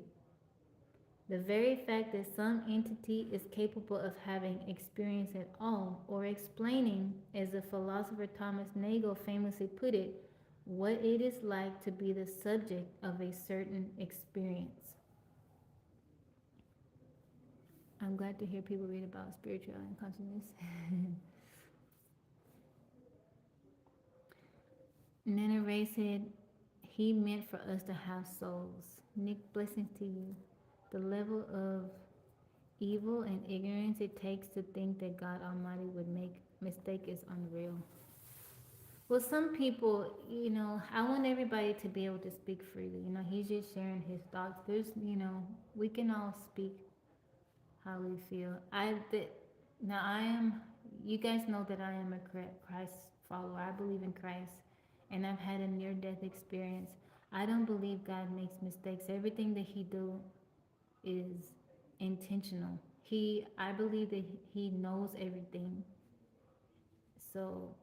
the very fact that some entity is capable of having experience at all, or explaining, as the philosopher Thomas Nagel famously put it, what it is like to be the subject of a certain experience. I'm glad to hear people read about spirituality and consciousness. Nana Ray said, he meant for us to have souls. Nick, blessings to you. The level of evil and ignorance it takes to think that God Almighty would make mistake is unreal. Well, some people, I want everybody to be able to speak freely. He's just sharing his thoughts. We can all speak how we feel. Now I am. You guys know that I am a Christ follower. I believe in Christ, and I've had a near-death experience. I don't believe God makes mistakes. Everything that He do is intentional. I believe that He knows everything. So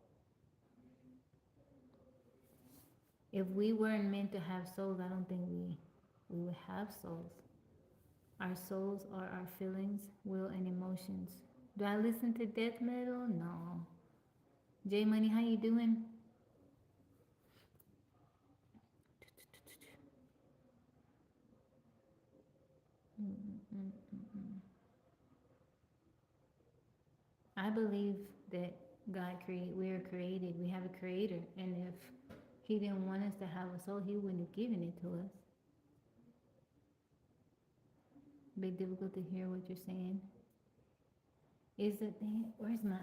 if we weren't meant to have souls, I don't think we would have souls. Our souls are our feelings, will, and emotions. Do I listen to death metal? No. J Money, how you doing? I believe that we are created. We have a creator, and if He didn't want us to have a soul, He wouldn't have given it to us. Big difficult to hear what you're saying. Is it? Where's my?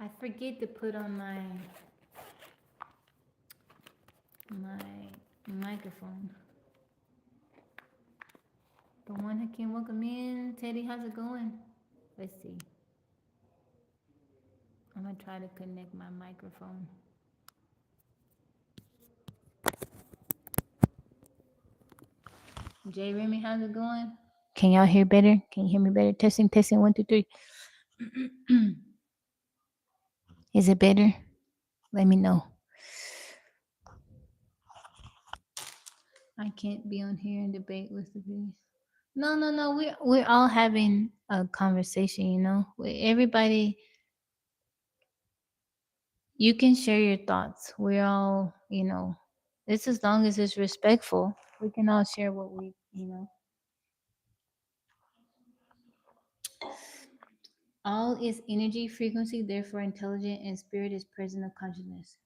I forget to put on my microphone. The one who can welcome in, Teddy. How's it going? Let's see. I'm gonna try to connect my microphone. Jay Remy, how's it going? Can y'all hear better? Can you hear me better? Testing, testing, 1, 2, 3. Is it better? Let me know. I can't be on here and debate with the people. No. We're all having a conversation. Everybody, you can share your thoughts. We're all. It's as long as it's respectful. We can all share what we. All is energy, frequency, therefore intelligent, and spirit is present of consciousness.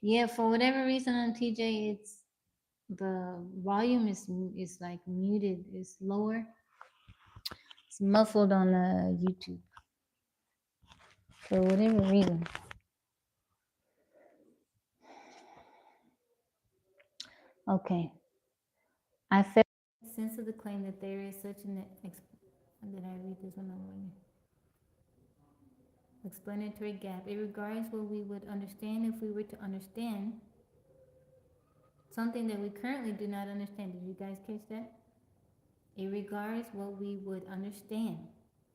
Yeah, for whatever reason on TJ, it's the volume is like muted, it's lower, it's muffled on YouTube for whatever reason. Okay, I felt sense of the claim that there is such an did I read this one already? Explanatory gap. It regards what we would understand if we were to understand something that we currently do not understand. Did you guys catch that? It regards what we would understand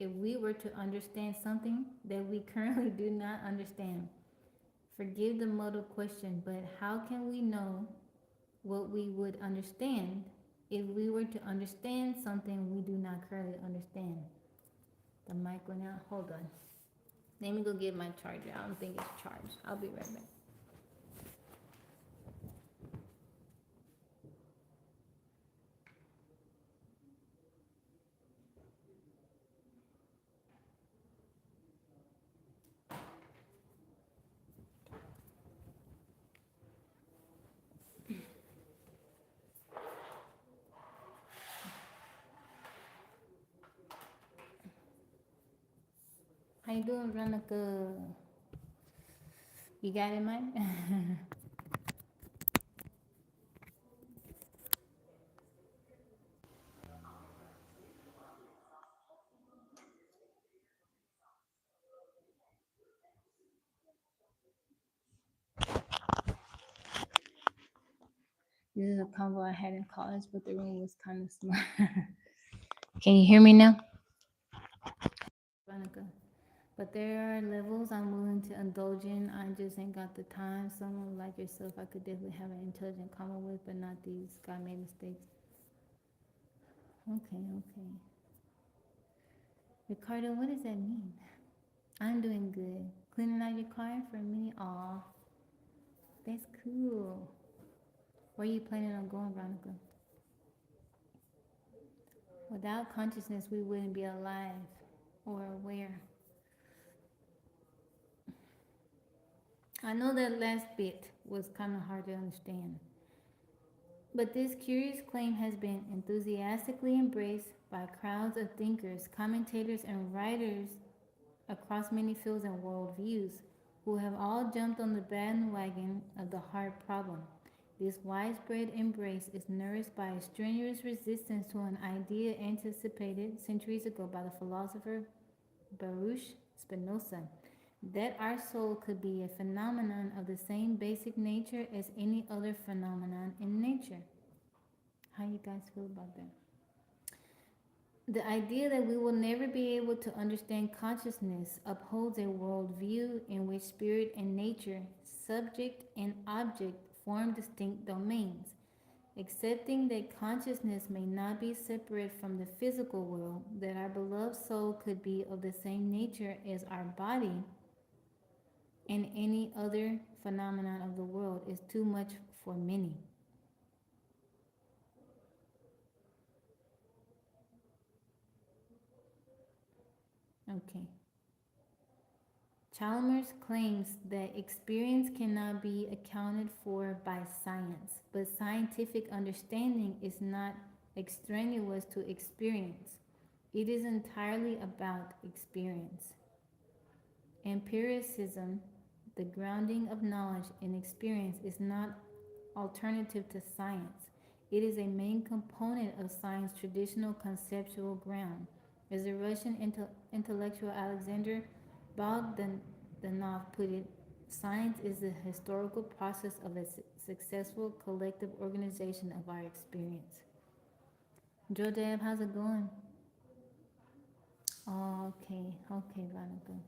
if we were to understand something that we currently do not understand. Forgive the modal question, but how can we know what we would understand if we were to understand something we do not currently understand? The mic went out. Hold on. Let me go get my charger. I don't think it's charged. I'll be right back. How you doing, Veronica? You got it, Mike? This is a convo I had in college, but the room was kind of small. Can you hear me now? Veronica. But there are levels I'm willing to indulge in. I just ain't got the time. Someone like yourself, I could definitely have an intelligent comment with, but not these. God made mistakes. Okay. Ricardo, what does that mean? I'm doing good. Cleaning out your car for me? Aw. That's cool. Where are you planning on going, Veronica? Without consciousness, we wouldn't be alive or aware. I know that last bit was kind of hard to understand, but this curious claim has been enthusiastically embraced by crowds of thinkers, commentators, and writers across many fields and worldviews, who have all jumped on the bandwagon of the heart problem. This widespread embrace is nourished by a strenuous resistance to an idea anticipated centuries ago by the philosopher Baruch Spinoza, that our soul could be a phenomenon of the same basic nature as any other phenomenon in nature. How you guys feel about that? The idea that we will never be able to understand consciousness upholds a worldview in which spirit and nature, subject and object, form distinct domains. Accepting that consciousness may not be separate from the physical world, that our beloved soul could be of the same nature as our body and any other phenomenon of the world, is too much for many. Okay. Chalmers claims that experience cannot be accounted for by science, but scientific understanding is not extraneous to experience. It is entirely about experience. Empiricism, the grounding of knowledge in experience, is not alternative to science. It is a main component of science's traditional conceptual ground. As the Russian intellectual Alexander Bogdanov put it, science is the historical process of a successful collective organization of our experience. Joe Dab, how's it going? Oh, okay, okay, Veronica.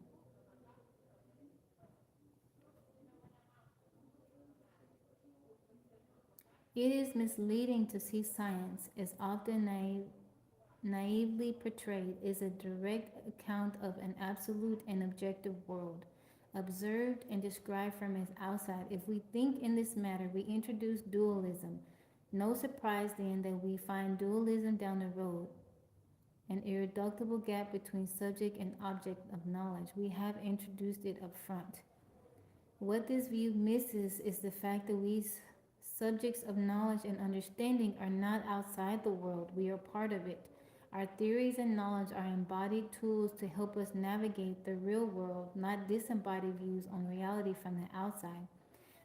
It is misleading to see science, as often naively portrayed, as a direct account of an absolute and objective world, observed and described from its outside. If we think in this matter, we introduce dualism. No surprise then that we find dualism down the road, an irreducible gap between subject and object of knowledge. We have introduced it up front. What this view misses is the fact that we subjects of knowledge and understanding are not outside the world, we are part of it. Our theories and knowledge are embodied tools to help us navigate the real world, not disembodied views on reality from the outside.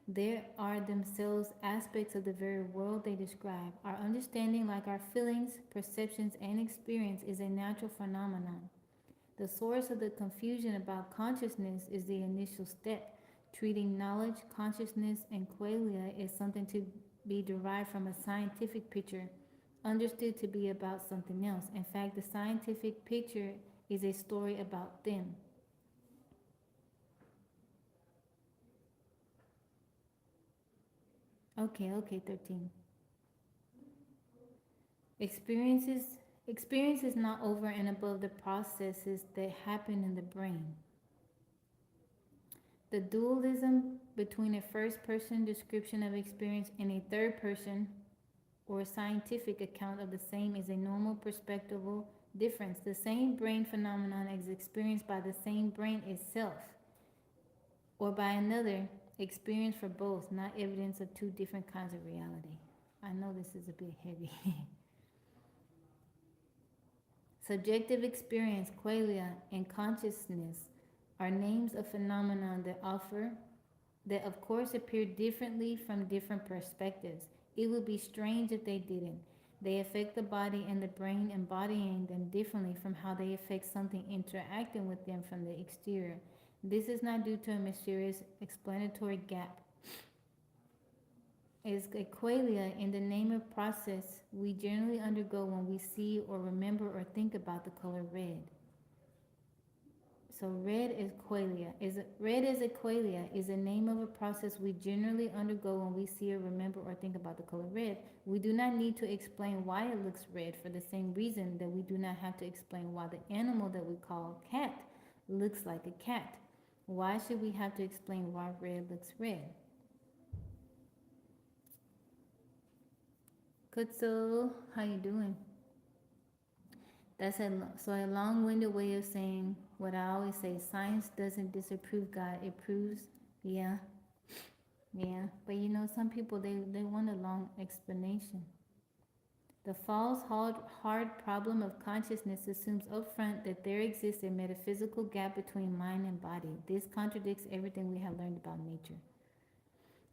They are themselves aspects of the very world they describe. Our understanding, like our feelings, perceptions, and experience, is a natural phenomenon. The source of the confusion about consciousness is the initial step. Treating knowledge, consciousness, and qualia is something to be derived from a scientific picture, understood to be about something else. In fact, the scientific picture is a story about them. Okay, 13. Experiences Experience is not over and above the processes that happen in the brain. The dualism between a first person description of experience and a third person or scientific account of the same is a normal perspectival difference. The same brain phenomenon is experienced by the same brain itself or by another, experience for both, not evidence of two different kinds of reality. I know this is a bit heavy. Subjective experience, qualia, and consciousness are names of phenomena that of course appear differently from different perspectives. It would be strange if they didn't. They affect the body and the brain, embodying them differently from how they affect something interacting with them from the exterior. This is not due to a mysterious explanatory gap. Is a qualia in the name of process we generally undergo when we see or remember or think about the color red. So red is qualia. Red as a qualia is the name of a process we generally undergo when we see or remember or think about the color red. We do not need to explain why it looks red for the same reason that we do not have to explain why the animal that we call cat looks like a cat. Why should we have to explain why red looks red? Kutsu, how you doing? A long-winded way of saying what I always say. Science doesn't disapprove God; it proves. Yeah, yeah. But some people they want a long explanation. The false hard problem of consciousness assumes upfront that there exists a metaphysical gap between mind and body. This contradicts everything we have learned about nature.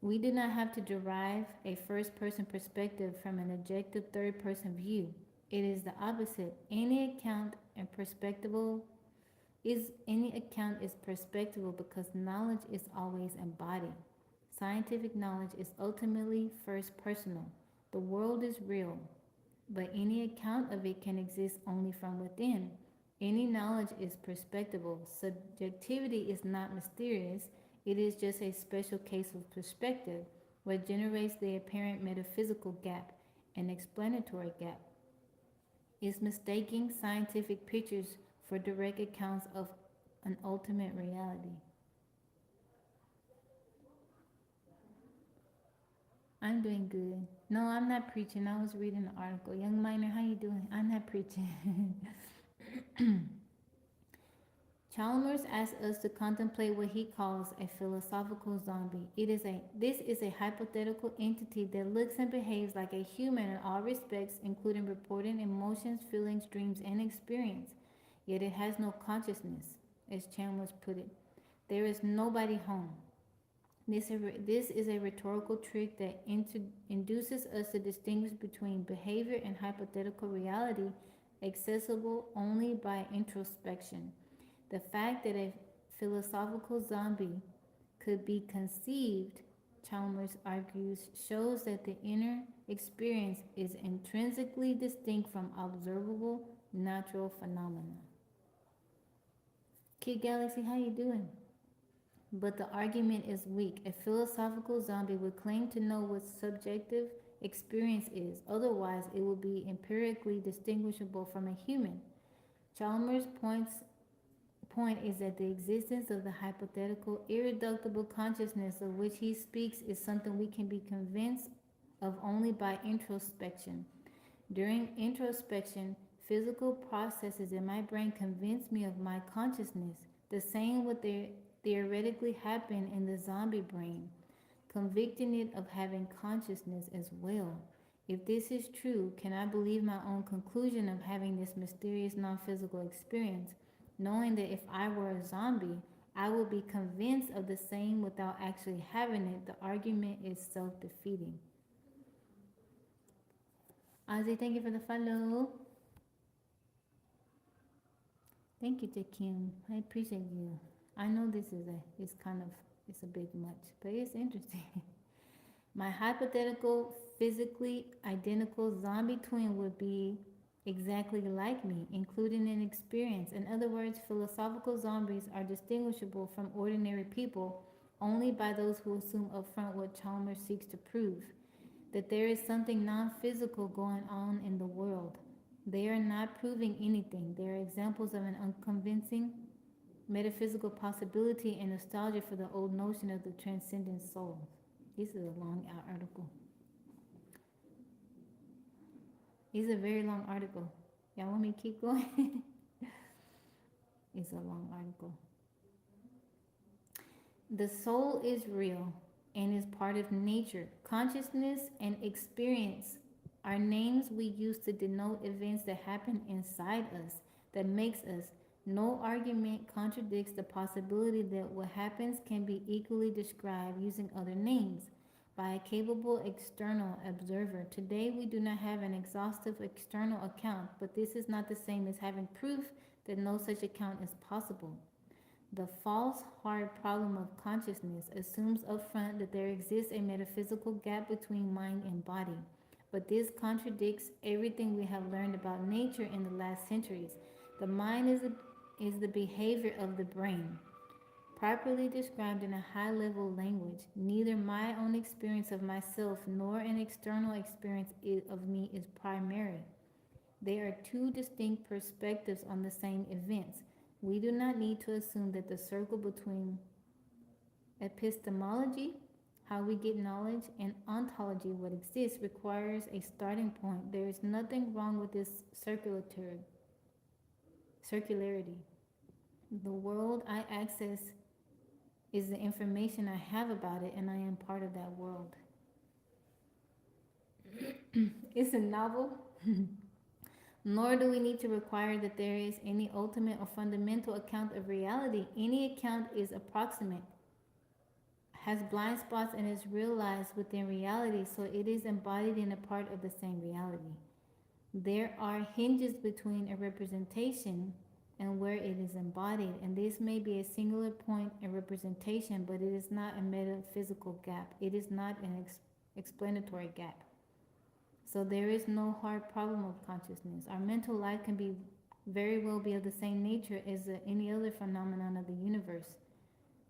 We do not have to derive a first person perspective from an objective third person view. It is the opposite. Any account is perspectival because knowledge is always embodied. Scientific knowledge is ultimately first personal. The world is real, but any account of it can exist only from within. Any knowledge is perspectival. Subjectivity is not mysterious, it is just a special case of perspective, what generates the apparent metaphysical gap, an explanatory gap, is mistaking scientific pictures for direct accounts of an ultimate reality. I'm doing good. No, I'm not preaching. I was reading an article. Young miner, how you doing? I'm not preaching. Chalmers asks us to contemplate what he calls a philosophical zombie. This is a hypothetical entity that looks and behaves like a human in all respects, including reporting emotions, feelings, dreams, and experience. Yet it has no consciousness, as Chalmers put it. There is nobody home. This is a rhetorical trick that induces us to distinguish between behavior and hypothetical reality, accessible only by introspection. The fact that a philosophical zombie could be conceived, Chalmers argues, shows that the inner experience is intrinsically distinct from observable natural phenomena. Kid Galaxy, how you doing? But the argument is weak. A philosophical zombie would claim to know what subjective experience is, otherwise, it would be empirically distinguishable from a human. Chalmers' point is that the existence of the hypothetical, irreducible consciousness of which he speaks is something we can be convinced of only by introspection. During introspection, physical processes in my brain convince me of my consciousness. The same would theoretically happen in the zombie brain, convicting it of having consciousness as well. If this is true, can I believe my own conclusion of having this mysterious non physical experience, knowing that if I were a zombie, I would be convinced of the same without actually having it? The argument is self defeating. Ozzy, thank you for the follow. Thank you, Jakim. I appreciate you. I know this is it's a bit much, but it's interesting. My hypothetical, physically identical zombie twin would be exactly like me, including an experience. In other words, philosophical zombies are distinguishable from ordinary people only by those who assume upfront what Chalmers seeks to prove, that there is something non-physical going on in the world. They are not proving anything. They are examples of an unconvincing metaphysical possibility and nostalgia for the old notion of the transcendent soul. This is a long article. It's a very long article. Y'all want me to keep going? It's a long article. The soul is real and is part of nature. Consciousness and experience are names we use to denote events that happen inside us, that makes us. No argument contradicts the possibility that what happens can be equally described using other names by a capable external observer. Today, we do not have an exhaustive external account, but this is not the same as having proof that no such account is possible. The false hard problem of consciousness assumes upfront that there exists a metaphysical gap between mind and body, but this contradicts everything we have learned about nature in the last centuries. The mind is the behavior of the brain. Properly described in a high level language, neither my own experience of myself nor an external experience of me is primary. They are two distinct perspectives on the same events. We do not need to assume that the circle between epistemology, How we get knowledge and ontology, what exists, requires a starting point. There is nothing wrong with this circularity. The world I access is the information I have about it, and I am part of that world. It's a novel, nor do we need to require that there is any ultimate or fundamental account of reality. Any account is approximate, has blind spots, and is realized within reality, so it is embodied in a part of the same reality. There are hinges between a representation and where it is embodied, and this may be a singular point in representation, but it is not a metaphysical gap. It is not an explanatory gap. So there is no hard problem of consciousness. Our mental life can be very well be of the same nature as any other phenomenon of the universe.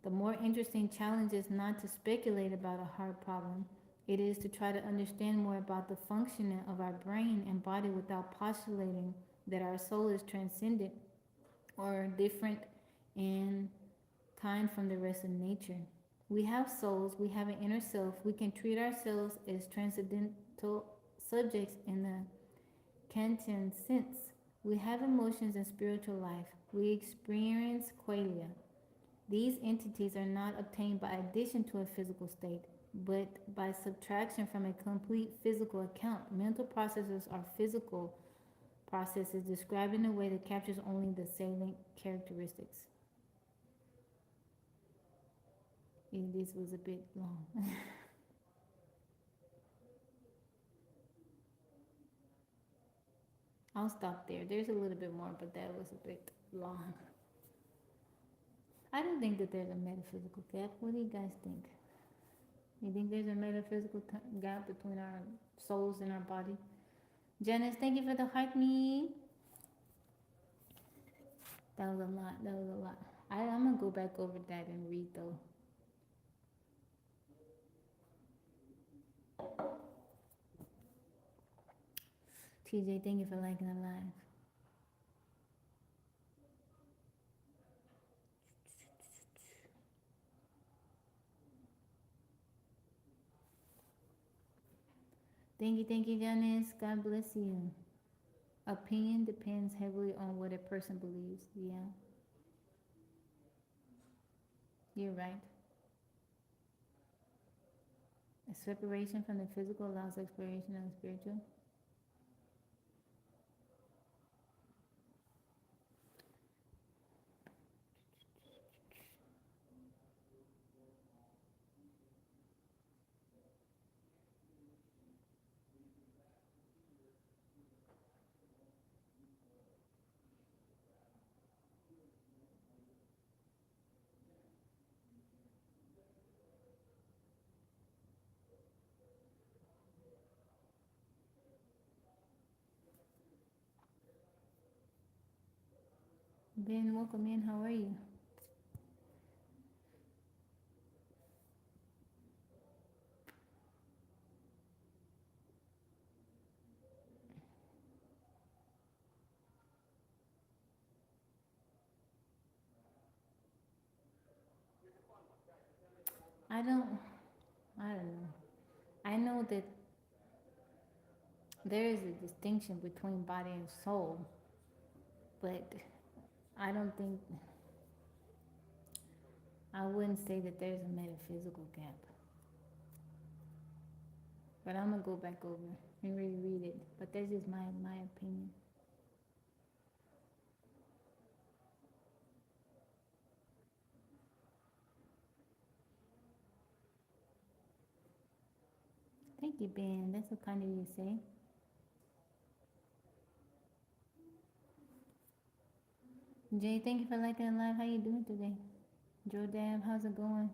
The more interesting challenge is not to speculate about a hard problem. It is to try to understand more about the functioning of our brain and body without postulating that our soul is transcendent or different in kind from the rest of nature. We have souls, we have an inner self. We can treat ourselves as transcendental subjects in the Kantian sense. We have emotions and spiritual life. We experience qualia. These entities are not obtained by addition to a physical state, but by subtraction from a complete physical account. Mental processes are physical processes described in a way that captures only the salient characteristics. This was a bit long. I'll stop there. There's a little bit more, but that was a bit long. I don't think that there's a metaphysical gap. What do you guys think? You think there's a metaphysical gap between our souls and our body? Janice, thank you for the heart me. That was a lot. That was a lot. I'm gonna go back over that and read though. TJ, thank you for liking the live. Thank you, Janice. God bless you. Opinion depends heavily on what a person believes. Yeah, you're right. A separation from the physical allows exploration of the spiritual. Ben, welcome in. How are you? I don't. I don't know. I know that there is a distinction between body and soul, but I don't think I wouldn't say that there's a metaphysical gap. But I'm gonna go back over and reread it. But that's just my opinion. Thank you, Ben. That's so kind of you to say. Jay, thank you for liking the live. How you doing today? Joe Dab, how's it going?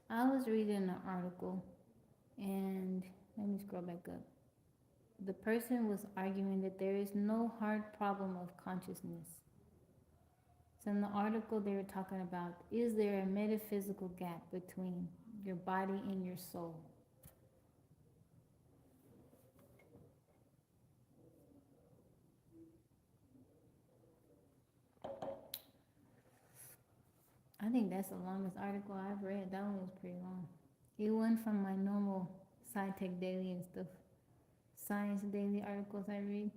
I was reading an article and let me scroll back up. The person was arguing that there is no hard problem of consciousness. So in the article they were talking about, is there a metaphysical gap between your body and your soul? that's the longest article I've read. That one was pretty long. It went from my normal SciTech Daily and stuff, Science Daily articles I read.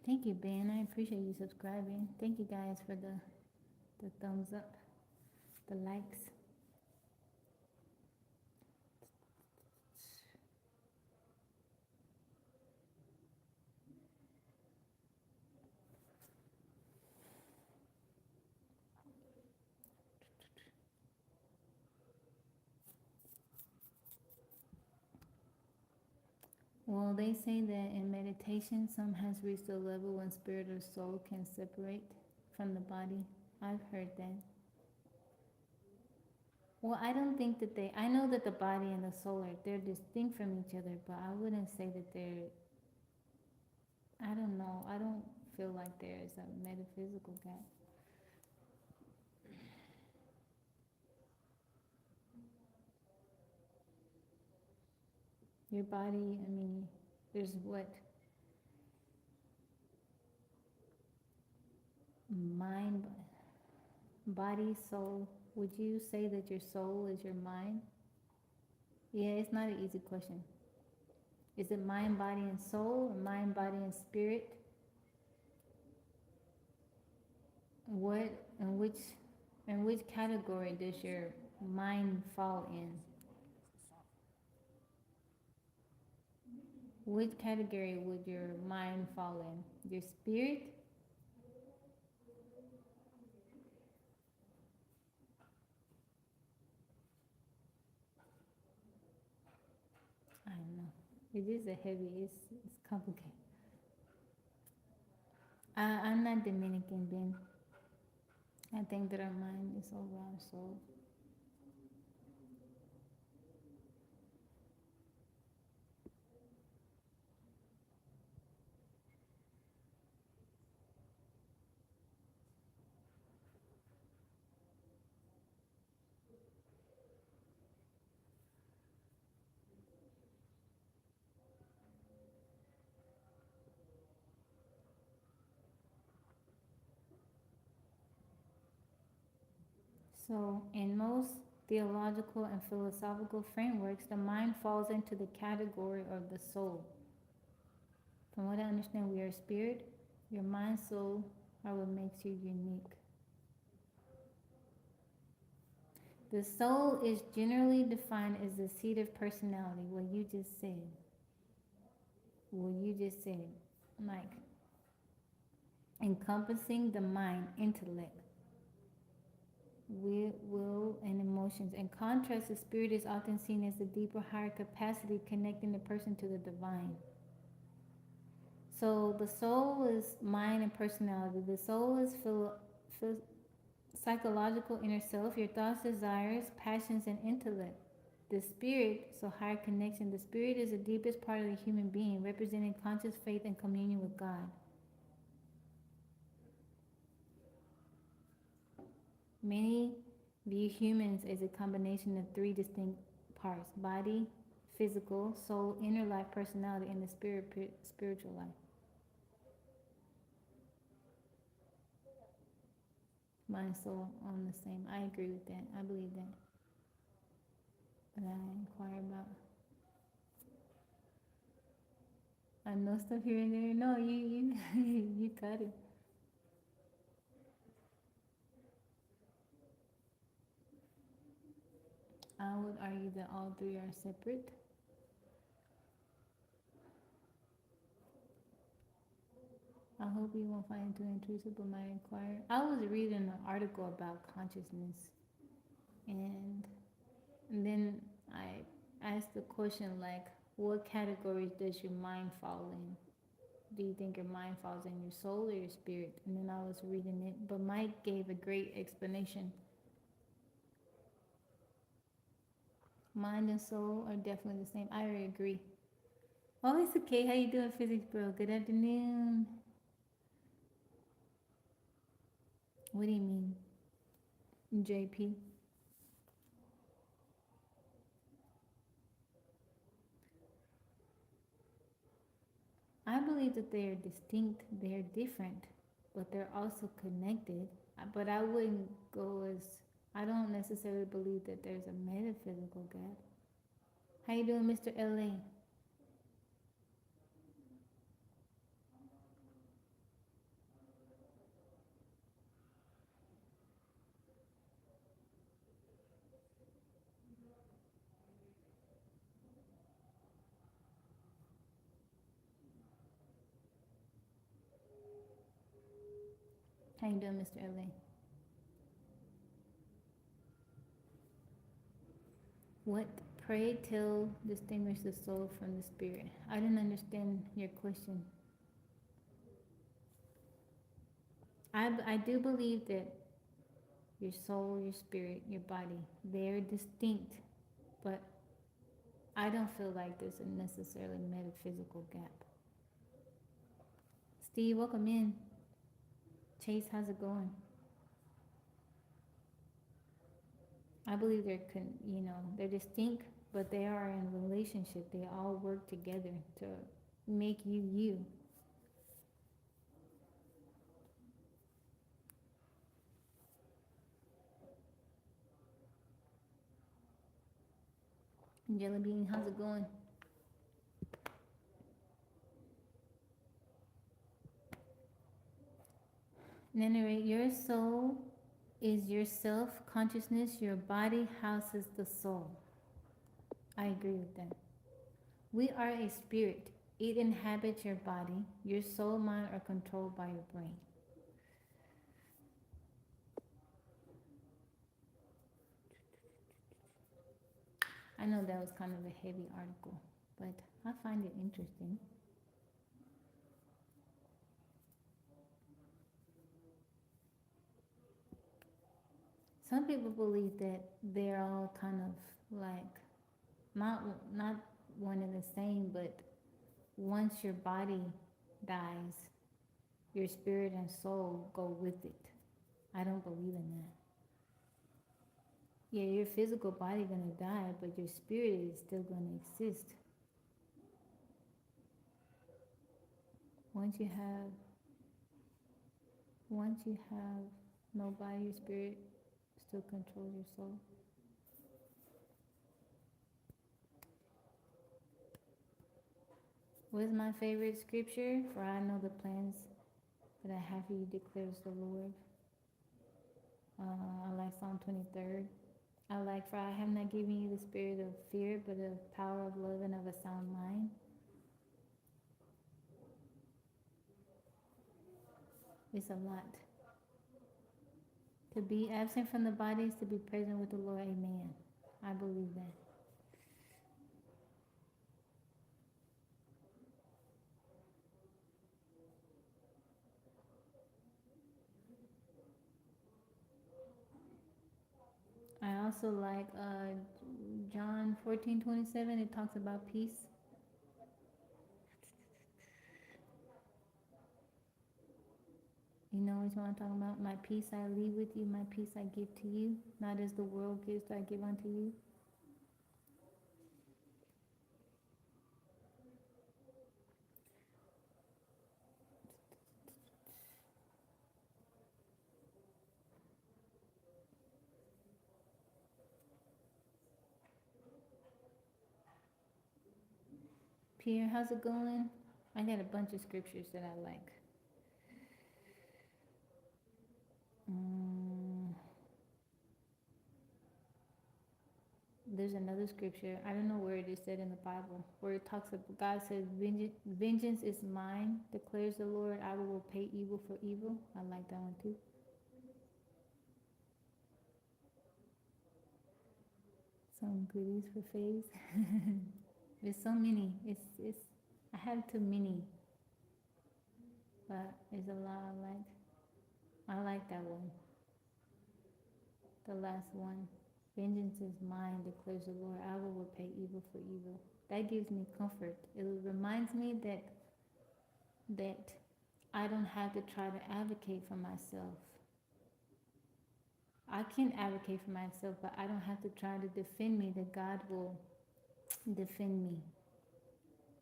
Thank you, Ben. I appreciate you subscribing. Thank you guys for the thumbs up, the likes. Well, they say that in meditation, some has reached a level when spirit or soul can separate from the body. I've heard that. Well, I don't think that I know that the body and the soul they're distinct from each other, but I wouldn't say that I don't know. I don't feel like there's a metaphysical gap. Your body, I mean, there's what? Mind, body, soul. Would you say that your soul is your mind? Yeah, it's not an easy question. Is it mind, body, and soul, or mind, body, and spirit? What and which category does your mind fall in? Which category would your mind fall in? Your spirit? I don't know. It is a heavy. It's complicated. I'm not Dominican, Ben. I think that our mind is over our soul. So, in most theological and philosophical frameworks, the mind falls into the category of the soul. From what I understand, we are spirit. Your mind, soul are what makes you unique. The soul is generally defined as the seat of personality, what you just said. What you just said. Like, encompassing the mind, intellect, will, and emotions. In contrast, the spirit is often seen as the deeper, higher capacity connecting the person to the divine. So the soul is mind and personality. The soul is psychological inner self, your thoughts, desires, passions, and intellect. The spirit, so higher connection, the spirit is the deepest part of the human being, representing conscious faith and communion with God. Many view humans as a combination of three distinct parts: body, physical, soul, inner life, personality, and the spiritual life. Mind, soul, on the same. I agree with that. I believe that. But I inquire about. I know stuff here and there. No, you you cut it. I would argue that all three are separate. I hope you won't find it too intrusive, but my inquire. I was reading an article about consciousness, and, and then I asked the question like, what categories does your mind fall in? Do you think your mind falls in your soul or your spirit? And then I was reading it, but Mike gave a great explanation. Mind and soul are definitely the same. I agree. Oh, it's okay. How you doing, physics bro? Good afternoon. What do you mean, JP? I believe that they are distinct, they are different, but they're also connected. But I wouldn't go as, I don't necessarily believe that there's a metaphysical gap. How you doing, Mr. LA? How you doing, Mr. LA? What, pray tell, distinguish the soul from the spirit? I didn't understand your question. I do believe that your soul, your spirit, your body, they're distinct, but I don't feel like there's a necessarily metaphysical gap. Steve, welcome in. Chase, how's it going? I believe they're, they're distinct, but they are in relationship. They all work together to make you you. Jelly Bean, how's it going? Narrate, your soul is your self consciousness, your body houses the soul. I agree with that. We are a spirit, it inhabits your body. Your soul, mind are controlled by your brain. I know that was kind of a heavy article, but I find it interesting. Some people believe that they're all kind of like not not one and the same, but once your body dies, your spirit and soul go with it. I don't believe in that. Yeah, your physical body gonna die, but your spirit is still gonna exist. Once you have once you have no body, your spirit still controls your soul. What is my favorite scripture? For I know the plans that I have for you, declares the Lord. I like Psalm 23rd. I like, for I have not given you the spirit of fear, but of power, of love, and of a sound mind. It's a lot. To be absent from the body is to be present with the Lord. Amen. I believe that. I also like John 14:27. It talks about peace. You know what I'm talking about? My peace I leave with you, my peace I give to you. Not as the world gives, do I give unto you. Pierre, how's it going? I got a bunch of scriptures that I like. There's another scripture. I don't know where it is said in the Bible, where it talks about, God says, "Vengeance is mine," declares the Lord. I will pay evil for evil. I like that one too. Some goodies for face. There's so many. It's. I have too many, but there's a lot I like. I like that one. The last one. Vengeance is mine, declares the Lord. I will repay evil for evil. That gives me comfort. It reminds me that I don't have to try to advocate for myself. I can advocate for myself, but I don't have to try to defend me, that God will defend me.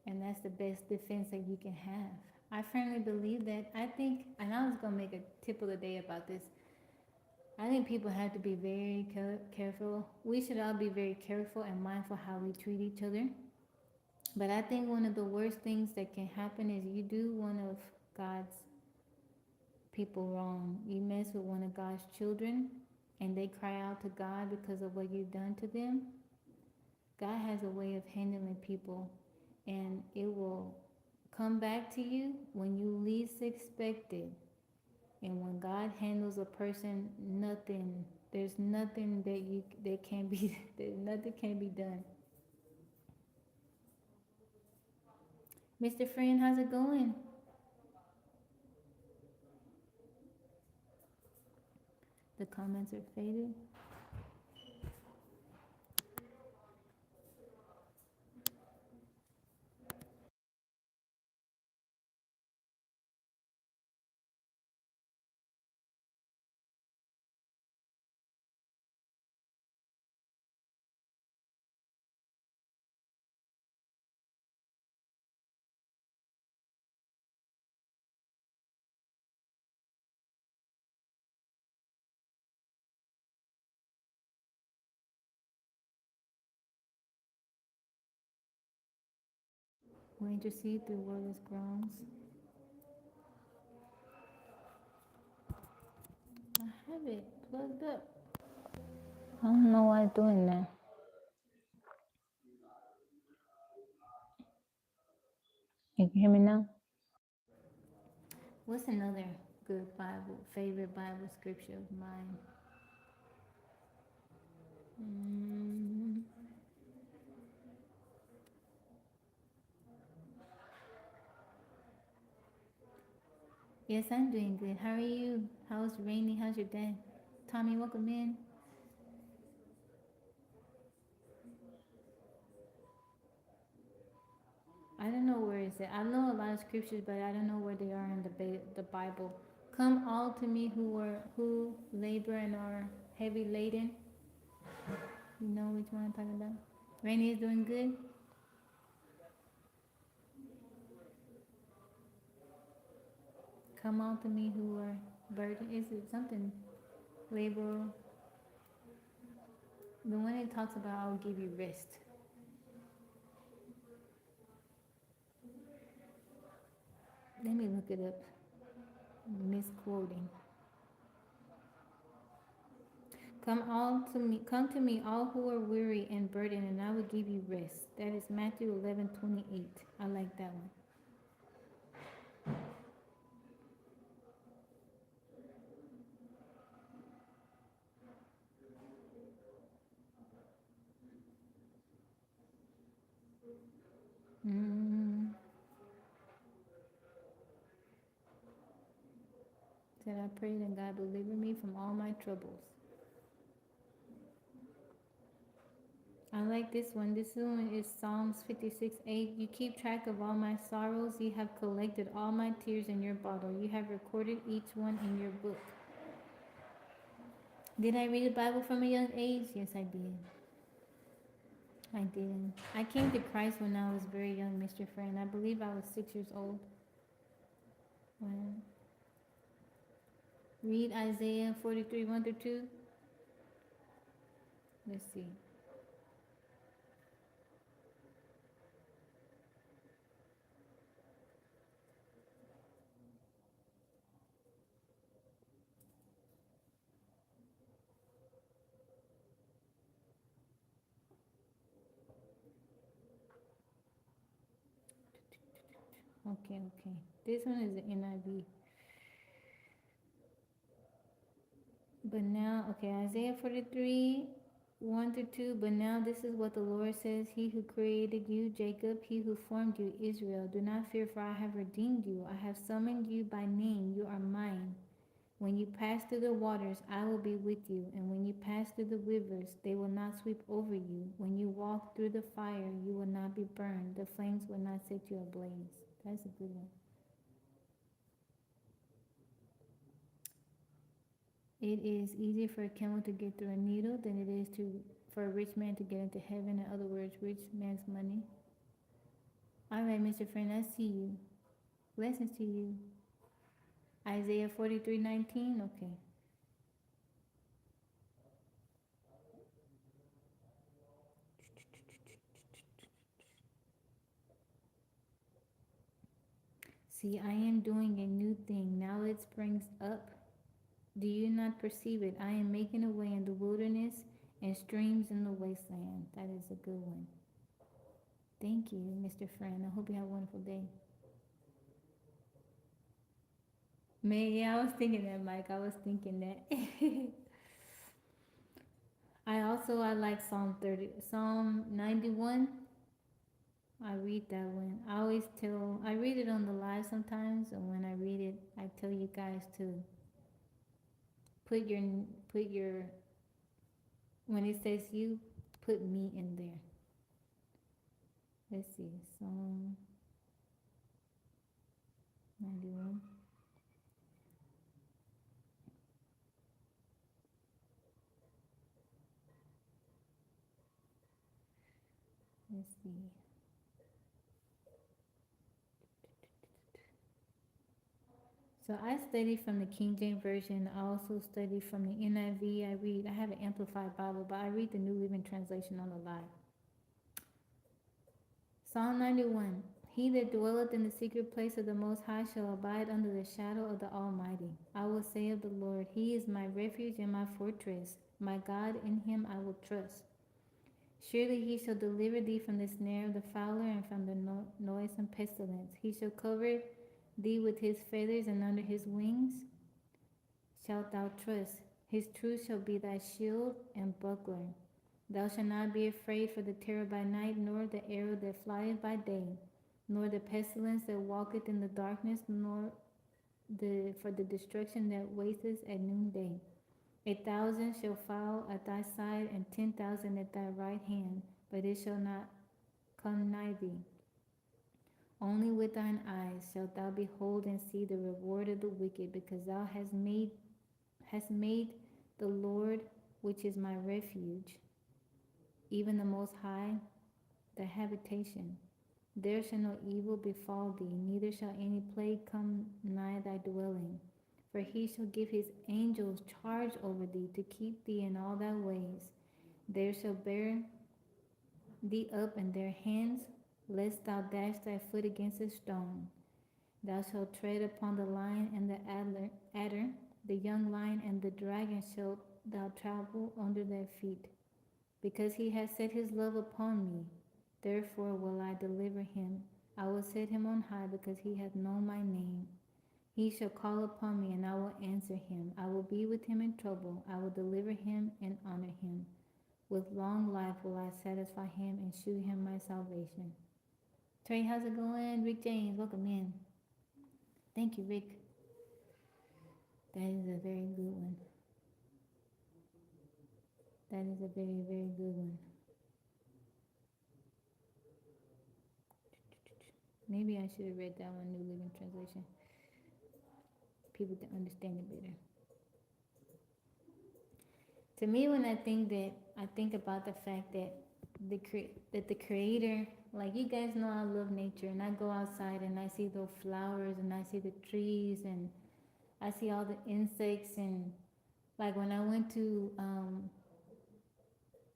And that's the best defense that you can have. I firmly believe that. I think, and I was going to make a tip of the day about this. I think people have to be very careful. We should all be very careful and mindful how we treat each other. But I think one of the worst things that can happen is you do one of God's people wrong. You mess with one of God's children and they cry out to God because of what you've done to them. God has a way of handling people, and it will come back to you when you least expect it. And when God handles a person, there's nothing that can be, nothing can be done. Mr. Friend, how's it going? The comments are faded. We intercede through wordless groans. I have it plugged up. I don't know why it's doing that. You can hear me now? What's another good favorite Bible scripture of mine? Mm, yes, I'm doing good. How are you? How's Rainy? How's your day? Tommy, welcome in. I don't know where it's at. I know a lot of scriptures, but I don't know where they are in the Bible. Come all to me who labor and are heavy laden. You know which one I'm talking about? Rainy is doing good. Come all to me who are burdened. Is it something labor? The one that talks about I'll give you rest. Let me look it up. Misquoting. Come to me, all who are weary and burdened, and I will give you rest. That is Matthew 11:28. I like that one. Mm. Said I pray that God deliver me from all my troubles. I like this one. This one is Psalms 56:8. You keep track of all my sorrows. You have collected all my tears in your bottle. You have recorded each one in your book. Did I read the Bible from a young age? Yes, I did. I did. I came to Christ when I was very young, Mr. Friend. I believe I was 6 years old. When read Isaiah 43, 1 through 2. Let's see. Okay, okay. This one is the NIV. But now, okay, Isaiah 43, 1 through 2. But now this is what the Lord says: He who created you, Jacob, he who formed you, Israel. Do not fear, for I have redeemed you. I have summoned you by name. You are mine. When you pass through the waters, I will be with you. And when you pass through the rivers, they will not sweep over you. When you walk through the fire, you will not be burned. The flames will not set you ablaze. That's a good one. It is easier for a camel to get through a needle than it is for a rich man to get into heaven. In other words, rich man's money. All right, Mr. Friend, I see you. Blessings to you. Isaiah 43:19. Okay. See, I am doing a new thing. Now it springs up. Do you not perceive it? I am making a way in the wilderness and streams in the wasteland. That is a good one. Thank you, Mr. Friend. I hope you have a wonderful day. Man, yeah, I was thinking that, Mike. I was thinking that. I like Psalm 91. I read that one. I read it on the live sometimes, and when I read it, I tell you guys to put your, put your, when it says you, put me in there. Let's see, Psalm 91. Let's see. So I study from the King James Version. I also study from the NIV. I have an Amplified Bible, but I read the New Living Translation on the live. Psalm 91. He that dwelleth in the secret place of the Most High shall abide under the shadow of the Almighty. I will say of the Lord, He is my refuge and my fortress. My God, in Him I will trust. Surely He shall deliver thee from the snare of the fowler and from the noisome pestilence. He shall cover thee with His feathers, and under His wings shalt thou trust. His truth shall be thy shield and buckler. Thou shalt not be afraid for the terror by night, nor the arrow that flieth by day, nor the pestilence that walketh in the darkness, nor for the destruction that wasteth at noonday. 1,000 shall fall at thy side, and 10,000 at thy right hand, but it shall not come nigh thee. Only with thine eyes shalt thou behold and see the reward of the wicked, because thou hast made the Lord, which is my refuge, even the Most High, the habitation. There shall no evil befall thee, neither shall any plague come nigh thy dwelling. For He shall give His angels charge over thee, to keep thee in all thy ways. They shall bear thee up in their hands, lest thou dash thy foot against a stone. Thou shalt tread upon the lion and the adder, the young lion and the dragon shalt thou trample under their feet. Because He has set His love upon me, therefore will I deliver him. I will set him on high, because he hath known my name. He shall call upon me, and I will answer him. I will be with him in trouble. I will deliver him and honor him. With long life will I satisfy him and shew him my salvation. Trey, how's it going? Rick James, welcome in. Thank you, Rick. That is a very good one. That is a very, very good one. Maybe I should have read that one, New Living Translation. People can understand it better. To me, when I think about the fact that the Creator, like you guys know, I love nature, and I go outside and I see those flowers and I see the trees and I see all the insects, and like when I went to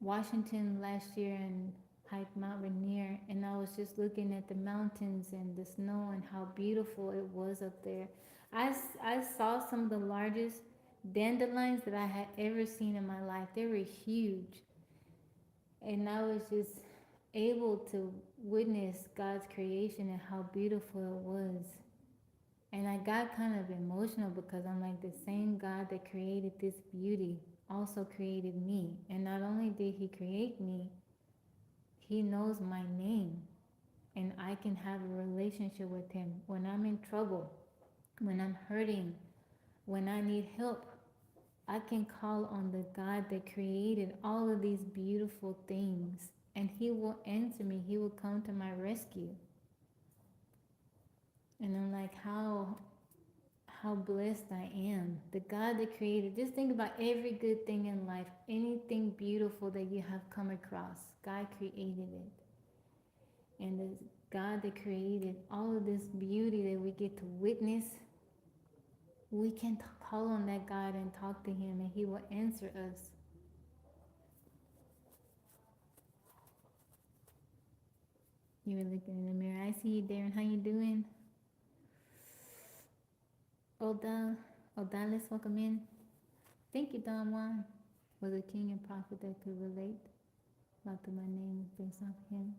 Washington last year and hiked Mount Rainier, and I was just looking at the mountains and the snow and how beautiful it was up there. I saw some of the largest dandelions that I had ever seen in my life. They were huge, and I was just able to witness God's creation and how beautiful it was. And I got kind of emotional, because I'm like, the same God that created this beauty also created me. And not only did He create me, He knows my name, and I can have a relationship with Him when I'm in trouble, when I'm hurting, When I need help, I can call on the God that created all of these beautiful things, and He will answer me. He will come to my rescue. And I'm like, how blessed I am. The God that created, just think about every good thing in life, anything beautiful that you have come across. God created it. And the God that created all of this beauty that we get to witness, we can call on that God and talk to Him, and He will answer us. You were looking in the mirror. I see you, Darren. How you doing? Oda, Odalis, welcome in. Thank you, Don Juan. Was a king and prophet that could relate. Not that my name is based off him.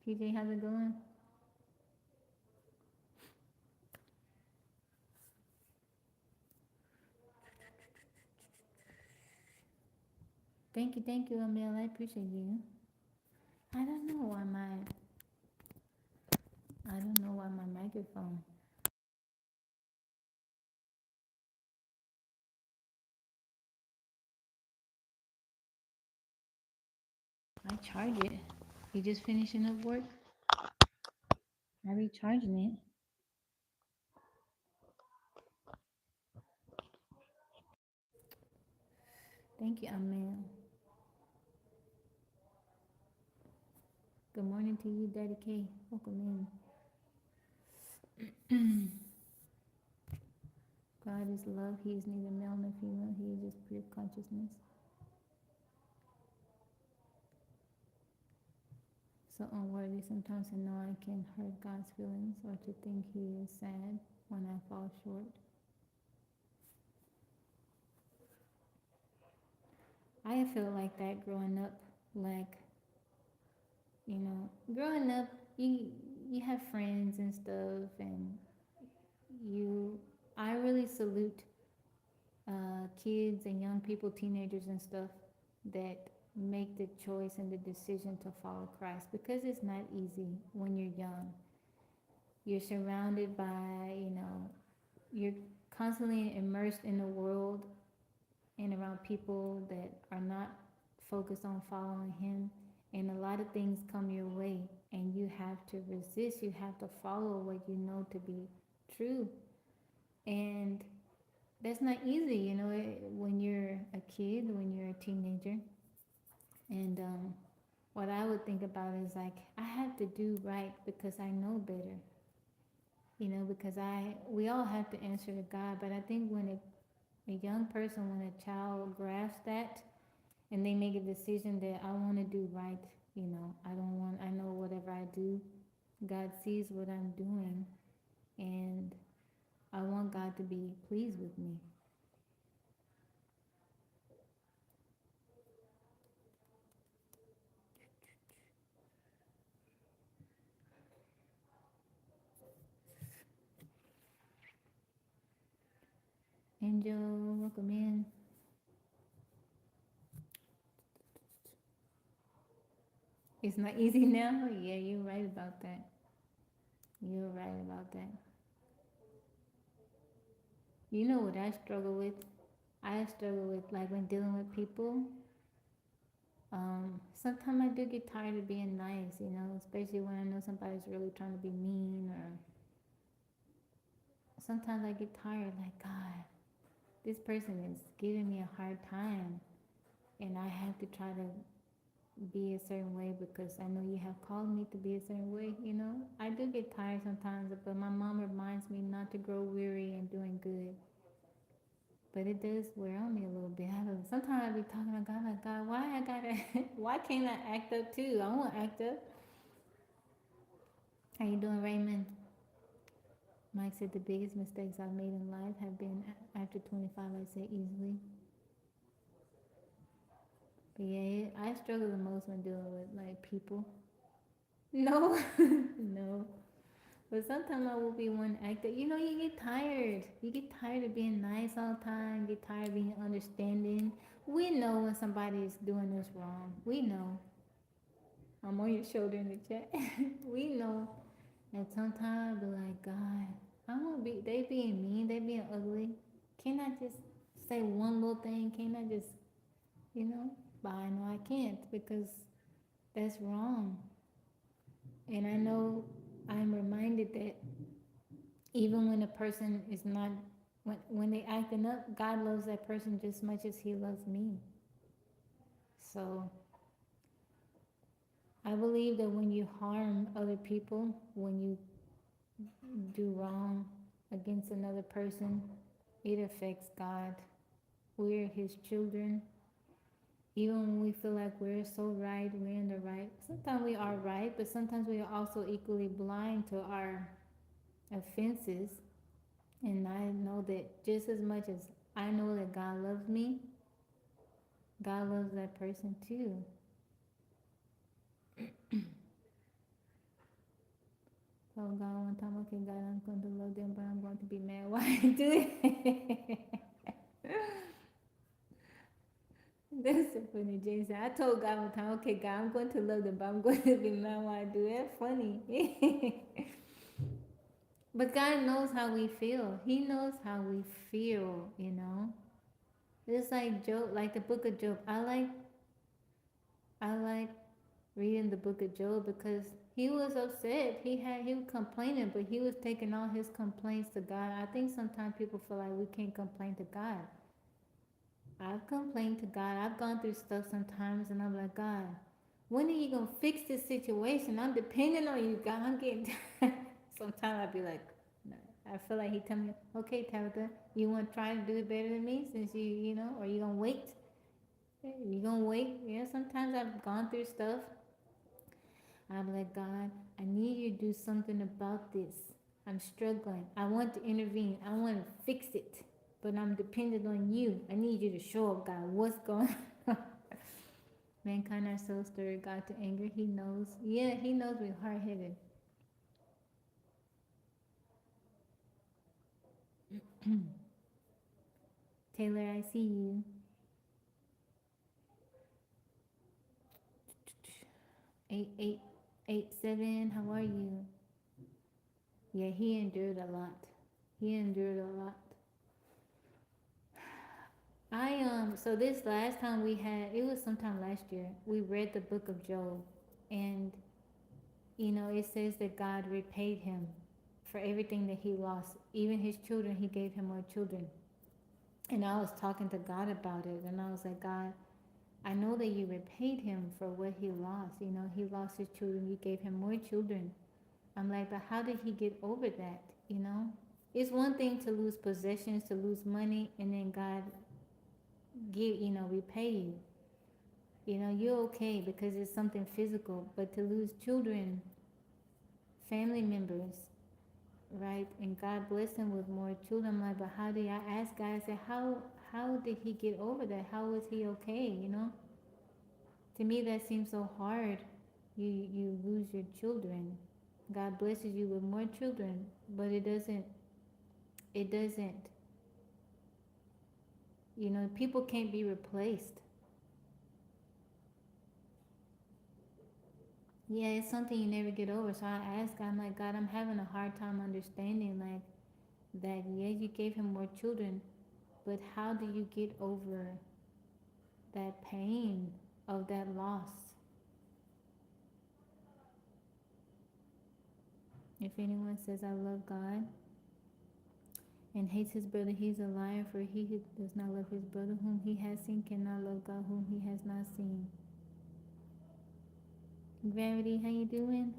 PJ, how's it going? Thank you, Emil. I appreciate you. I don't know why my microphone. I charge it. You just finishing up work? I recharging it. Thank you, Emil. Good morning to you, Daddy K. Welcome in. God is love. He is neither male nor female. He is just pure consciousness. So unworthy sometimes to know I can hurt God's feelings or to think He is sad when I fall short. I feel like that growing up, like, growing up, you have friends and stuff, and you, I really salute kids and young people, teenagers and stuff, that make the choice and the decision to follow Christ, because it's not easy when you're young. You're surrounded by, you're constantly immersed in the world and around people that are not focused on following Him, and a lot of things come your way, and you have to resist. You have to follow what you know to be true, and that's not easy, when you're a kid, when you're a teenager. And what I would think about is like, I have to do right because I know better, because we all have to answer to God. But I think when a young person, when a child grasps that, and they make a decision that I want to do right, I know whatever I do, God sees what I'm doing, and I want God to be pleased with me. Angel, welcome in. It's not easy now. Yeah, you're right about that. You're right about that. You know what I struggle with? I struggle with, like, when dealing with people. Sometimes I do get tired of being nice, especially when I know somebody's really trying to be mean, or sometimes I get tired, like, God, this person is giving me a hard time, and I have to try to be a certain way because I know you have called me to be a certain way. I do get tired sometimes, but my mom reminds me not to grow weary in doing good. But it does wear on me a little bit. Sometimes I be talking to God, like, God, why I gotta, why can't I act up too? I want to act up. How you doing, Raymond? Mike said the biggest mistakes I've made in life have been after 25. I say easily. But yeah, I struggle the most when dealing with, like, people. No, no. But sometimes I will be one actor. You get tired. You get tired of being nice all the time. You get tired of being understanding. We know when somebody is doing us wrong. We know. I'm on your shoulder in the chat. We know. And sometimes I be like, God, I won't be. They being mean. They being ugly. Can I just say one little thing? Can I just, you know? But I know I can't because that's wrong. And I know I'm reminded that even when a person is not, when they acting up, God loves that person just as much as He loves me. So I believe that when you harm other people, when you do wrong against another person, it affects God. We're His children. Even when we feel like we're so right, we're in the right. Sometimes we are right, but sometimes we are also equally blind to our offenses. And I know that just as much as I know that God loves me, God loves that person too. So God one time, okay, God, I'm going to love them, but I'm going to be mad. Why I do it? That's so funny, Jason. I told God one time, okay, God, I'm going to love them, but I'm going to be mad why I do it. That's funny. But God knows how we feel. He knows how we feel, you know. It's like Job, like the book of Job. I like reading the book of Job because he was upset. He was complaining, but he was taking all his complaints to God. I think sometimes people feel like we can't complain to God. I've complained to God. I've gone through stuff sometimes, and I'm like, God, when are you gonna fix this situation? I'm depending on you, God. I'm getting. Sometimes I'd be like, no. I feel like he tell me, okay, Tabitha, you want to try to do it better than me since you know, or you gonna wait? You gonna wait? Yeah. Sometimes I've gone through stuff. I'm like, God, I need you to do something about this. I'm struggling. I want to intervene. I want to fix it. But I'm dependent on you. I need you to show up, God. What's going on? Mankind are so stirred God to anger. He knows. Yeah, He knows we're hard headed. Taylor, I see you. 8887, how are you? Yeah, he endured a lot. He endured a lot. So this last time we had, it was sometime last year, we read the book of Job, and it says that God repaid him for everything that he lost. Even his children, he gave him more children. And I was talking to God about it, and I was like, God, I know that you repaid him for what he lost. He lost his children, you gave him more children. I'm like, but how did he get over that? It's one thing to lose possessions, to lose money, and then God repay you. You're okay because it's something physical, but to lose children, family members, right? And God bless him with more children. I'm like, but how did I ask God? I said, how did he get over that? How was he okay? To me, that seems so hard. You lose your children. God blesses you with more children, but it doesn't. It doesn't. People can't be replaced. Yeah, it's something you never get over. So I asked God, I'm like, God, I'm having a hard time understanding, like, that, yeah, you gave him more children, but how do you get over that pain of that loss? If anyone says, I love God and hates his brother, he's a liar, for he who does not love his brother whom he has seen cannot love God whom he has not seen. Gravity, how you doing?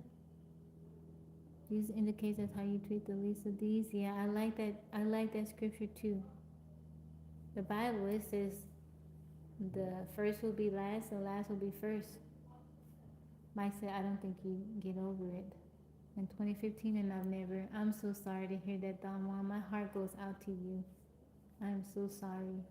These indicates that's how you treat the least of these. Yeah, I like that. I like that scripture too. The Bible, it says the first will be last, the last will be first. Mike said, I don't think you get over it. In 2015, and I've never. I'm so sorry to hear that, Don Juan. My heart goes out to you. I'm so sorry.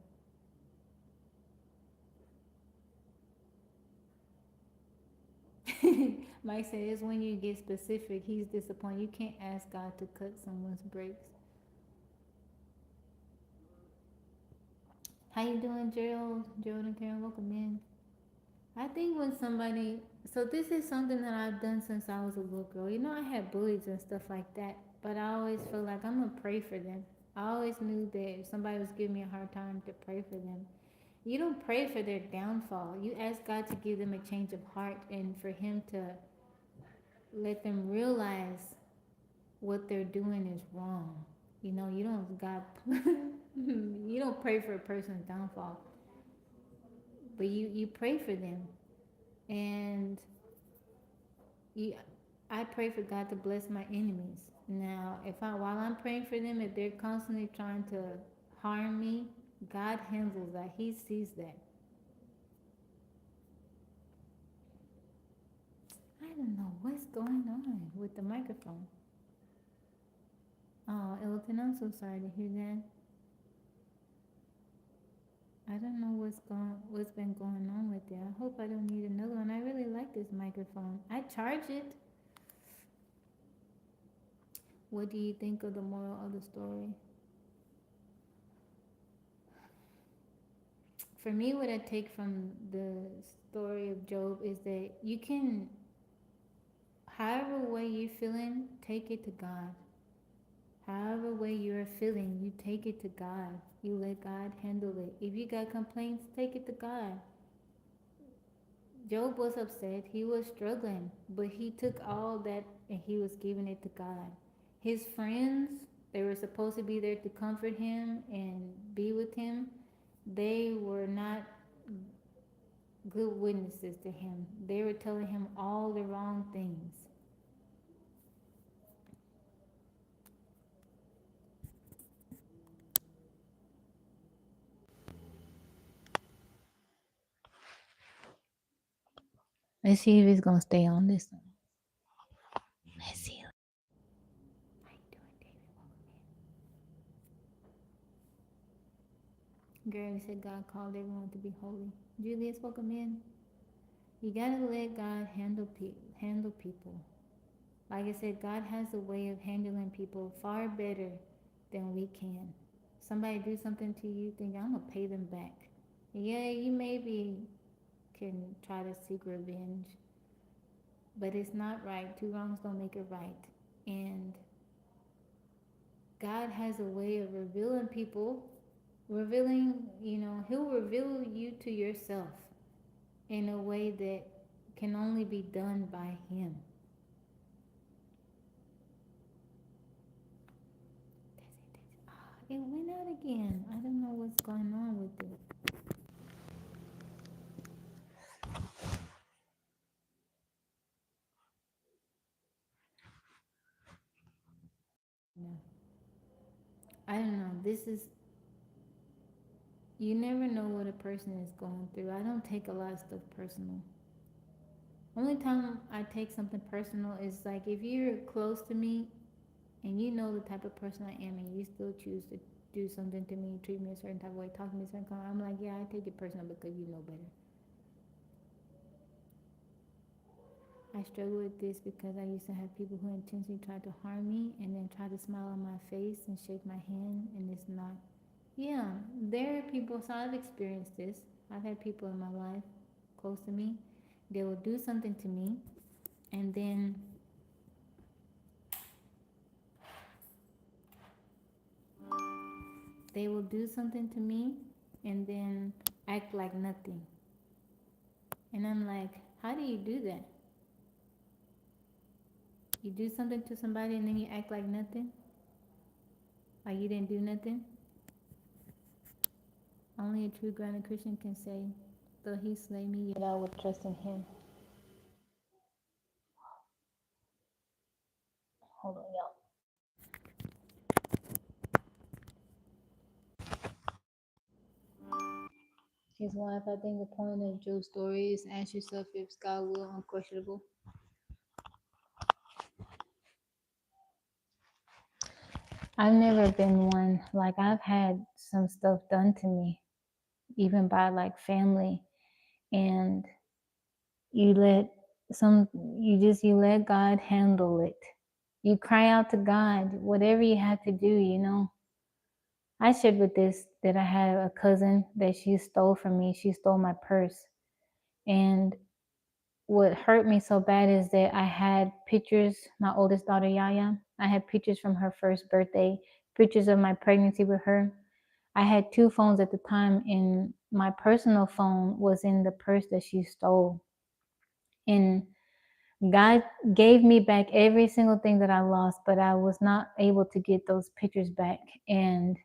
Mike said, it's when you get specific, he's disappointed. You can't ask God to cut someone's brakes. How you doing, Gerald? Gerald and Karen, welcome in. I think when somebody, so this is something that I've done since I was a little girl. You know, I had bullies and stuff like that, but I always felt like I'm gonna pray for them. I always knew that if somebody was giving me a hard time, to pray for them. You don't pray for their downfall. You ask God to give them a change of heart and for Him to let them realize what they're doing is wrong. You know, you don't God, you don't pray for a person's downfall, but you pray for them, and you, I pray for God to bless my enemies. Now, if I while I'm praying for them, if they're constantly trying to harm me, God handles that. He sees that. I don't know what's going on with the microphone. Oh, Elton, I'm so sorry to hear that. I don't know what's been going on with it. I hope I don't need another one. I really like this microphone. I charge it. What do you think of the moral of the story? For me, what I take from the story of Job is that you can, however way you're feeling, take it to God. However way you're feeling, you take it to God. You let God handle it. If you got complaints, take it to God. Job was upset. He was struggling, but he took all that and he was giving it to God. His friends, they were supposed to be there to comfort him and be with him. They were not good witnesses to him. They were telling him all the wrong things. Let's see if it's gonna stay on this one. Let's see. How you doing, David? Girl, you said God called everyone to be holy. Julius, welcome in. You gotta let God handle people. Like I said, God has a way of handling people far better than we can. Somebody do something to you, think I'm gonna pay them back. Yeah, you maybe can try to seek revenge, but it's not right. Two wrongs don't make it right. And God has a way of revealing people, He'll reveal you to yourself in a way that can only be done by Him. It went out again. I don't know what's going on with it. No. I don't know. You never know what a person is going through. I don't take a lot of stuff personal. Only time I take something personal is like if you're close to me and you know the type of person I am and you still choose to do something to me, treat me a certain type of way, talk to me a certain kind, I'm like, yeah, I take it personal because you know better. I struggle with this because I used to have people who intentionally tried to harm me and then try to smile on my face and shake my hand, and it's not. Yeah, there are people, so I've experienced this. I've had people in my life close to me, they will do something to me, and then they will do something to me and then act like nothing. And I'm like, how do you do that? You do something to somebody and then you act like nothing? Like you didn't do nothing? Only a true grounded Christian can say, though he slay me, yet I will trust in him. Hold on, y'all. His wife, I think the point of Job's story is ask yourself if God will unquestionable. I've never been one, like I've had some stuff done to me, even by like family, and you let you let God handle it. You cry out to God, whatever you have to do. I shared with this that I had a cousin that she stole from me. She stole my purse. And what hurt me so bad is that I had pictures, my oldest daughter Yaya, I had pictures from her first birthday, pictures of my pregnancy with her. I had two phones at the time, and my personal phone was in the purse that she stole. And God gave me back every single thing that I lost, but I was not able to get those pictures back. And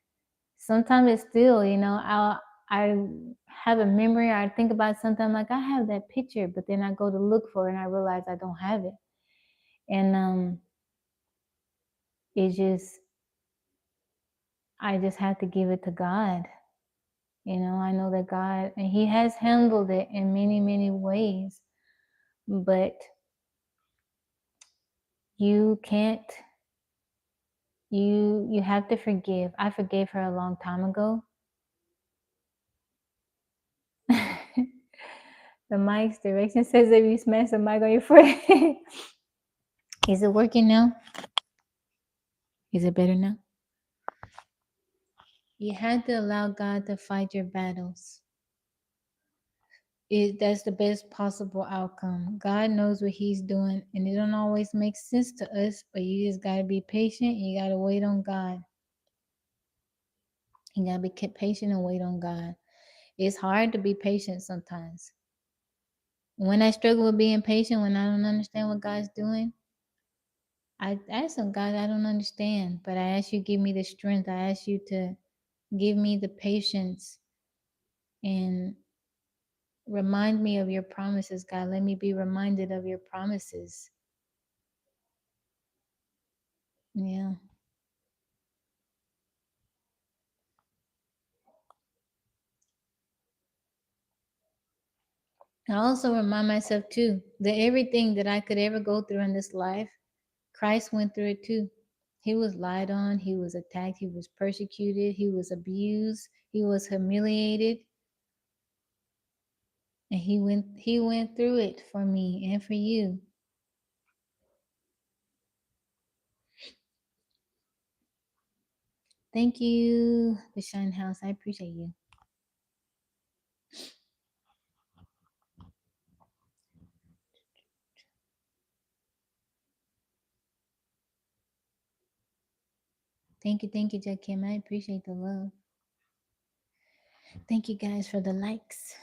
sometimes it's still, I have a memory, or I think about something like I have that picture, but then I go to look for it and I realize I don't have it. And it just, I just have to give it to God. I know that God, and He has handled it in many, many ways, but you can't, you have to forgive. I forgave her a long time ago. The mic's direction says if you smash the mic on your forehead. Is it working now? Is it better now? You have to allow God to fight your battles. That's the best possible outcome. God knows what He's doing, and it don't always make sense to us, but you just gotta be patient. You gotta wait on God. You gotta be patient and wait on God. It's hard to be patient sometimes. When I struggle with being patient, when I don't understand what God's doing, I ask Him, God, I don't understand, but I ask you, give me the strength. I ask you to give me the patience and remind me of your promises, God. Let me be reminded of your promises. Yeah. I also remind myself too that everything that I could ever go through in this life, Christ went through it too. He was lied on, he was attacked, he was persecuted, he was abused, he was humiliated, and he went through it for me and for you. Thank you, the Shine House. I appreciate you. Thank you, Jack Kim. I appreciate the love. Thank you guys for the likes.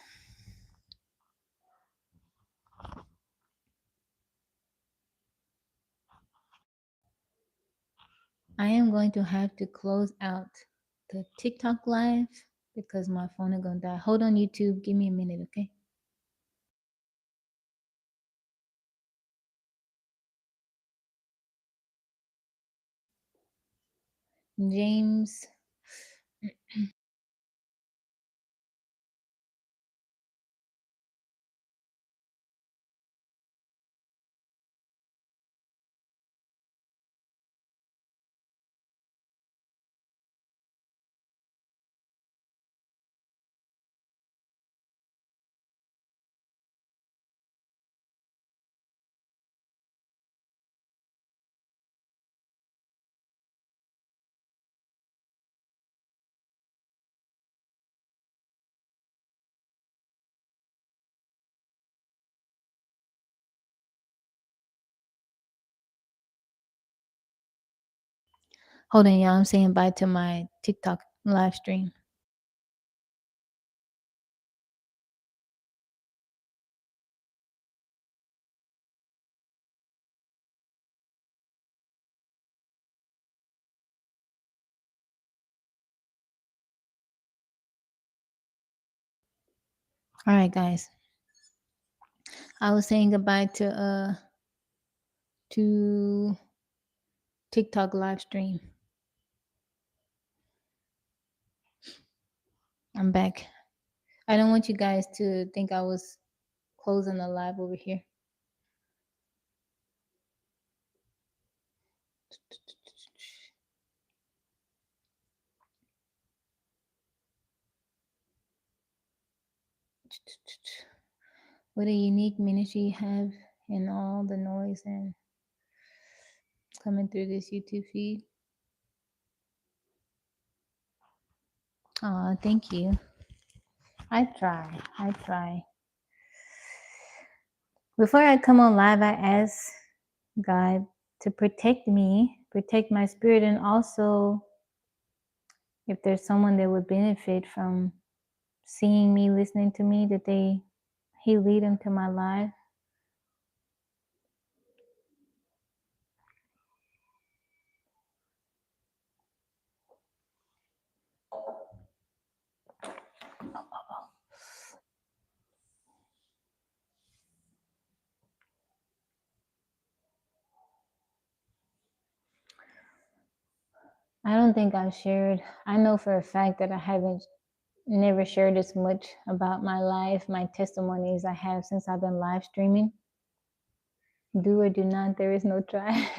I am going to have to close out the TikTok live because my phone is going to die. Hold on, YouTube. Give me a minute, okay? James. Hold on, y'all. I'm saying bye to my TikTok live stream. All right, guys. I was saying goodbye to TikTok live stream. I'm back. I don't want you guys to think I was closing the live over here. What a unique ministry you have in all the noise and coming through this YouTube feed. Oh, thank you. I try. Before I come on live, I ask God to protect me, protect my spirit, and also if there's someone that would benefit from seeing me, listening to me, that He lead them to my life. I don't think I've shared. I know for a fact that I haven't never shared as much about my life, my testimonies I have since I've been live streaming. Do or do not, there is no try.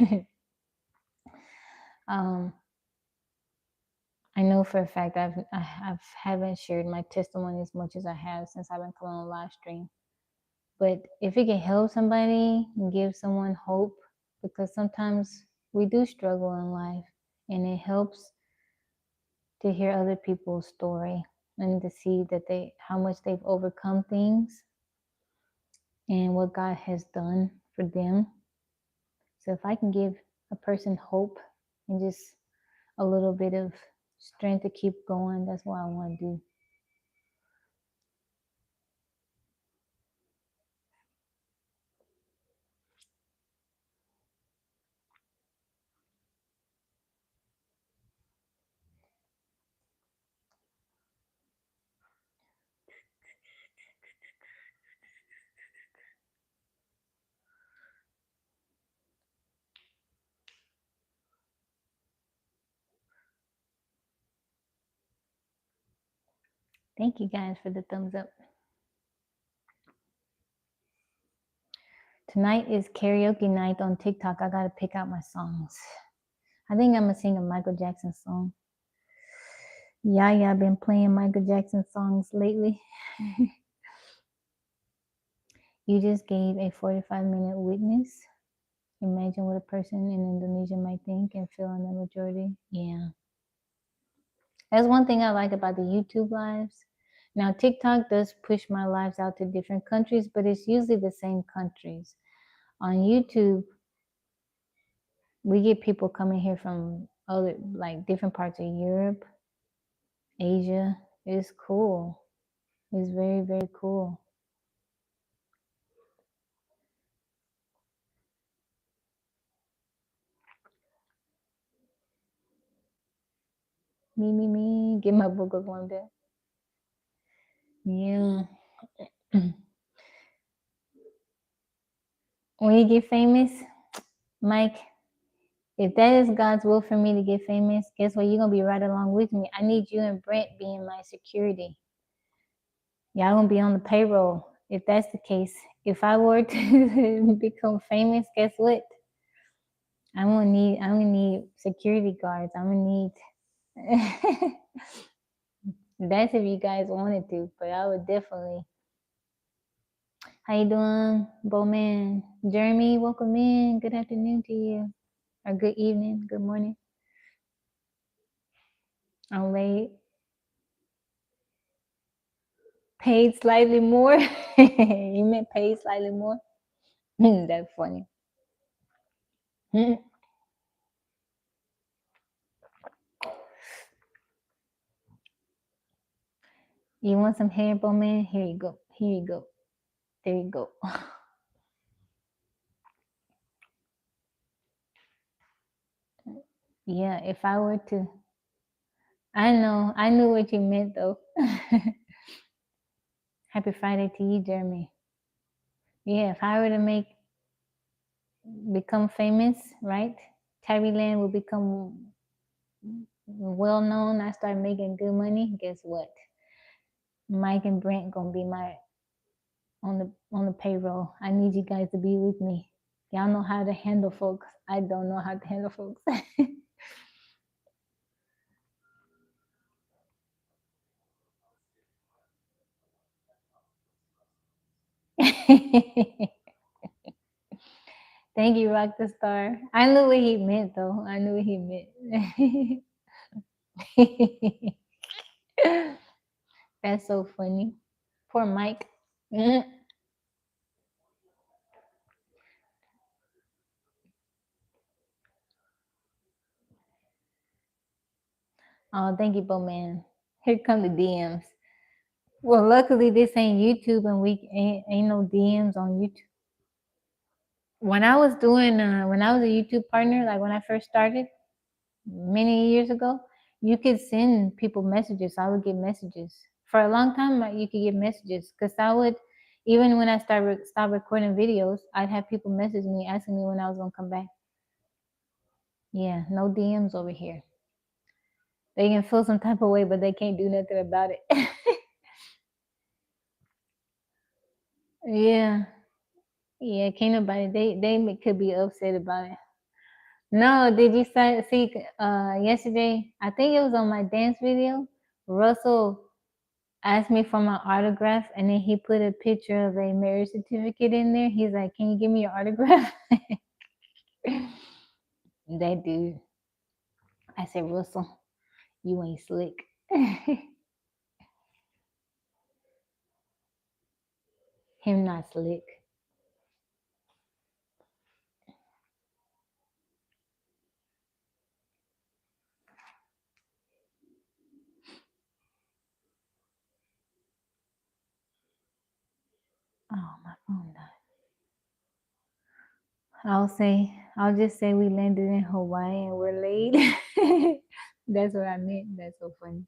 I know for a fact I haven't shared my testimony as much as I have since I've been coming on live stream. But if it can help somebody and give someone hope, because sometimes we do struggle in life, and it helps to hear other people's story and to see that how much they've overcome things and what God has done for them. So if I can give a person hope and just a little bit of strength to keep going, that's what I want to do. Thank you guys for the thumbs up. Tonight is karaoke night on TikTok. I gotta pick out my songs. I think I'm gonna sing a Michael Jackson song. Yeah, I've been playing Michael Jackson songs lately. You just gave a 45-minute witness. Imagine what a person in Indonesia might think and feel in the majority. Yeah. That's one thing I like about the YouTube lives. Now, TikTok does push my lives out to different countries, but it's usually the same countries. On YouTube, we get people coming here from other, like different parts of Europe, Asia. It's cool. It's very, very cool. Me. Get my book of one bit. Yeah. When you get famous, Mike, if that is God's will for me to get famous, guess what? You're going to be right along with me. I need you and Brent being my security. Y'all going to be on the payroll. If that's the case, if I were to become famous, guess what? I'm gonna need security guards. I'm gonna need that's if you guys wanted to, but I would definitely. How you doing, Bowman? Jeremy, welcome in. Good afternoon to you. Or good evening, good morning. I'm late. Paid slightly more. You meant paid slightly more? That's funny. You want some hair, Bowman? Here you go. Here you go. There you go. Yeah, if I were to, I know, I knew what you meant though. Happy Friday to you, Jeremy. Yeah, if I were to become famous, right? Tabbyland will become well known. I start making good money. Guess what? Mike and Brent gonna be on the payroll. I need you guys to be with me. Y'all know how to handle folks. I don't know how to handle folks. Thank you, Rock the Star. I knew what he meant though. I knew what he meant. That's so funny. Poor Mike. Oh, thank you, Bowman. Here come the DMs. Well, luckily this ain't YouTube, and we ain't no DMs on YouTube. When I was when I was a YouTube partner, like when I first started many years ago, you could send people messages. I would get messages for a long time. You could get messages because I would, even when I stopped recording videos, I'd have people message me asking me when I was gonna come back. Yeah, no DMs over here. They can feel some type of way, but they can't do nothing about it. Yeah, yeah, can't nobody. They could be upset about it. No, did you see yesterday? I think it was on my dance video. Russell asked me for my autograph, and then he put a picture of a marriage certificate in there. He's like, "Can you give me your autograph?" That dude. I said, "Russell, you ain't slick." Him not slick. Oh, my phone died. I'll just say we landed in Hawaii and we're late. That's what I meant. That's so funny.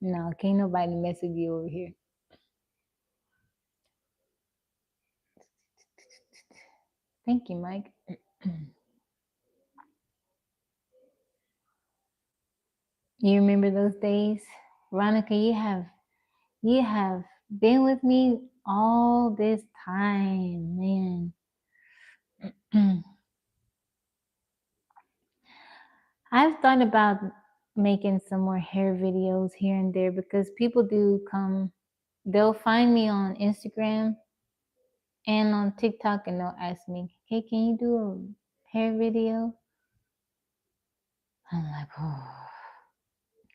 No, can't nobody mess with you over here. Thank you, Mike. You remember those days? Veronica, you have been with me all this time, man. I've thought about making some more hair videos here and there because people do come, they'll find me on Instagram and on TikTok and they'll ask me, "Hey, can you do a hair video?" I'm like, oh.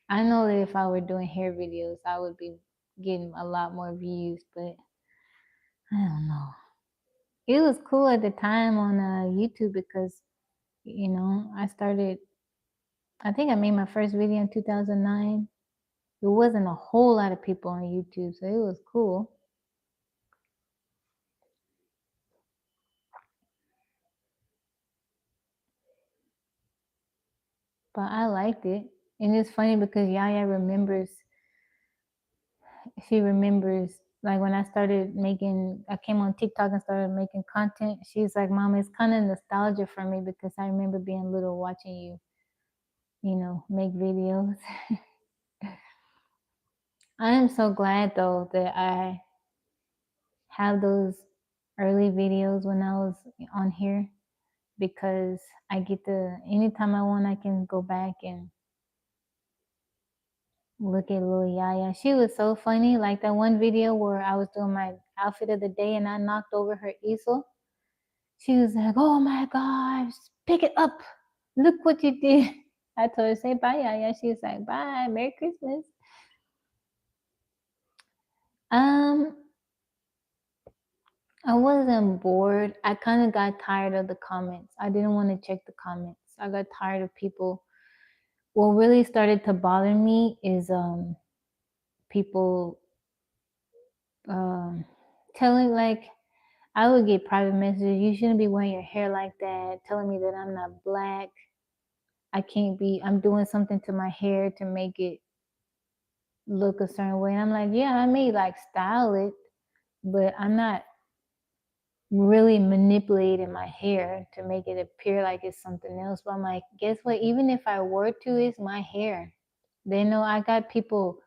I know that if I were doing hair videos, I would be getting a lot more views, but I don't know. It was cool at the time on YouTube because, I think I made my first video in 2009. There wasn't a whole lot of people on YouTube, so it was cool. But I liked it. And it's funny because Yaya she remembers, like when I came on TikTok and started making content. She's like, "Mom, it's kind of nostalgia for me because I remember being little watching you, make videos." I am so glad though that I have those early videos when I was on here because I get anytime I want, I can go back and look at little Yaya. She was so funny. Like that one video where I was doing my outfit of the day and I knocked over her easel. She was like, "Oh my gosh, pick it up. Look what you did." I told her, "Say bye, Yaya." She was like, "Bye, Merry Christmas." Um, I wasn't bored. I kind of got tired of the comments. I didn't want to check the comments. I got tired of people. What really started to bother me is people telling, like, I would get private messages, "You shouldn't be wearing your hair like that," telling me that I'm not black. I'm doing something to my hair to make it look a certain way. And I'm like, yeah, I may like style it, but I'm not really manipulating my hair to make it appear like it's something else. But I'm like, guess what? Even if I were to, it's my hair. They know I got people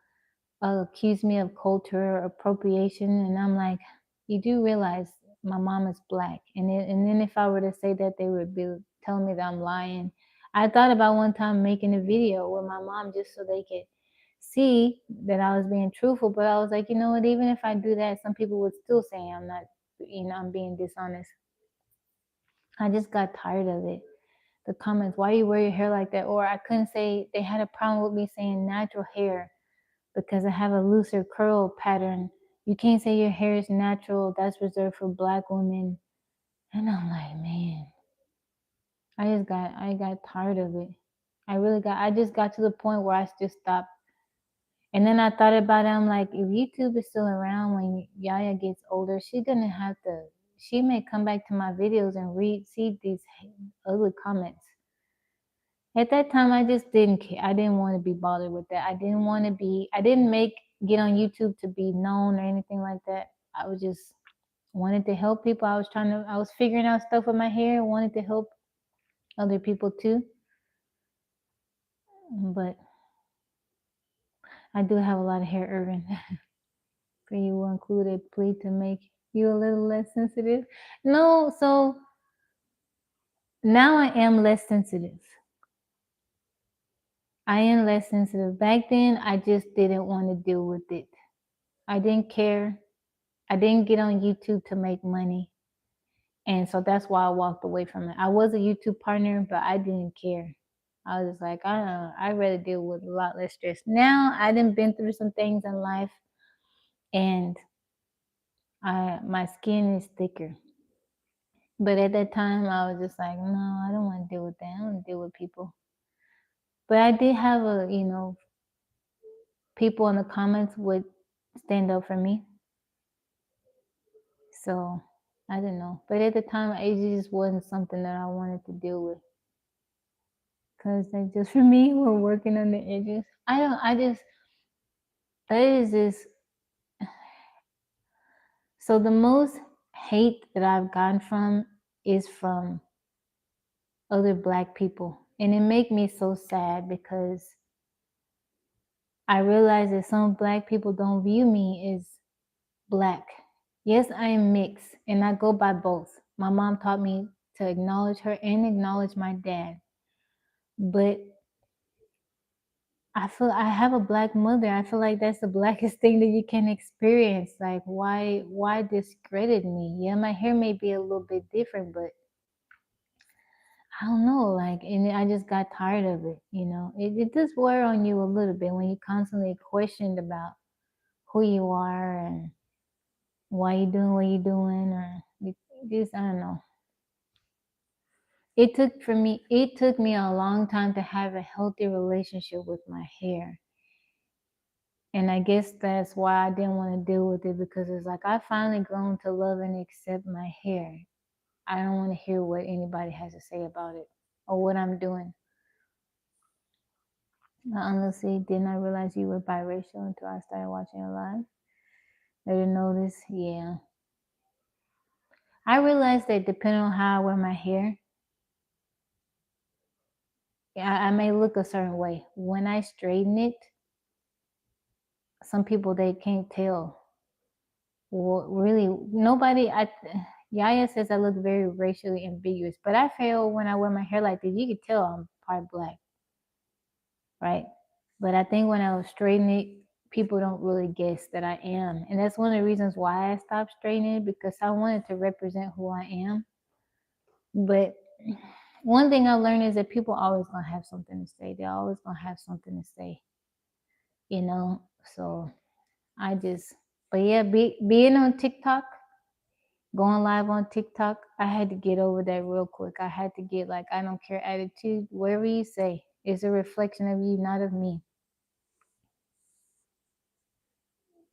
accuse me of culture appropriation, and I'm like, you do realize my mom is black, and then if I were to say that, they would be telling me that I'm lying. I thought about one time making a video with my mom just so they could see that I was being truthful, but I was like, you know what? Even if I do that, some people would still say I'm not, I'm being dishonest. I just got tired of it. The comments, "Why you wear your hair like that?" Or I couldn't say, they had a problem with me saying natural hair because I have a looser curl pattern. You can't say your hair is natural. That's reserved for black women. And I'm like, man, I got tired of it. I just got to the point where I just stopped. And then I thought about it. I'm like, if YouTube is still around when Yaya gets older, she may come back to my videos and see these ugly comments. At that time, I just didn't care. I didn't want to be bothered with that. I didn't get on YouTube to be known or anything like that. I was just wanted to help people. I was figuring out stuff with my hair, wanted to help other people too. But I do have a lot of hair, Irvin. For you will include a plea to make you a little less sensitive. No, so now I am less sensitive. I am less sensitive. Back then, I just didn't want to deal with it. I didn't care. I didn't get on YouTube to make money. And so that's why I walked away from it. I was a YouTube partner, but I didn't care. I was just like, I don't know, I'd rather deal with a lot less stress. Now I done been through some things in life and my skin is thicker. But at that time I was just like, no, I don't want to deal with that. I want to deal with people. But I did have people in the comments would stand up for me. So I don't know. But at the time it just wasn't something that I wanted to deal with. Because they just, for me, we're working on the edges. That is just, so the most hate that I've gotten from is from other Black people. And it make me so sad because I realize that some Black people don't view me as Black. Yes, I am mixed and I go by both. My mom taught me to acknowledge her and acknowledge my dad. But I feel I have a Black mother. I feel like that's the blackest thing that you can experience. Like, why discredit me? Yeah, my hair may be a little bit different, but I don't know. Like, and I just got tired of it. It does wear on you a little bit when you constantly questioned about who you are and why you doing what you're doing, or just I don't know. It took me a long time to have a healthy relationship with my hair. And I guess that's why I didn't want to deal with it, because it's like I finally grown to love and accept my hair. I don't want to hear what anybody has to say about it or what I'm doing. I honestly did not realize you were biracial until I started watching it live. I didn't notice. Yeah. I realized that depending on how I wear my hair, I may look a certain way. When I straighten it, some people, they can't tell. Well, really, Yaya says I look very racially ambiguous, but I feel when I wear my hair like this, you can tell I'm part Black, right? But I think when I was straightening it, people don't really guess that I am. And that's one of the reasons why I stopped straightening it, because I wanted to represent who I am. But one thing I learned is that people always gonna have something to say. They're always gonna have something to say, So but yeah, being on TikTok, going live on TikTok, I had to get over that real quick. I had to get like, I don't care attitude. Whatever you say is a reflection of you, not of me.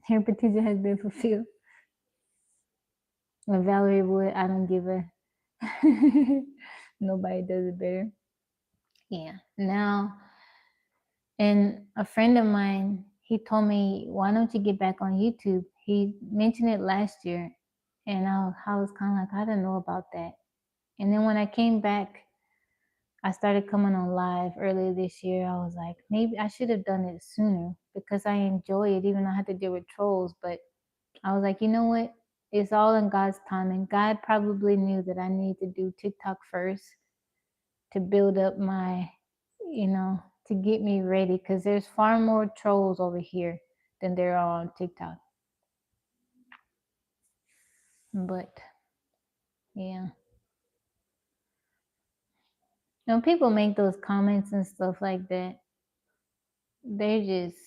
Her petition has been fulfilled. And Valerie Wood, I don't give a nobody does it better. Yeah. Now, and a friend of mine, he told me, why don't you get back on YouTube? He mentioned it last year, and I was kind of like, I don't know about that. And then when I came back, I started coming on live earlier this year. I was like, maybe I should have done it sooner, because I enjoy it, even though I had to deal with trolls. But I was like, you know what? It's all in God's time. And God probably knew that I needed to do TikTok first to build up to get me ready, because there's far more trolls over here than there are on TikTok. But yeah. People make those comments and stuff like that. They're just,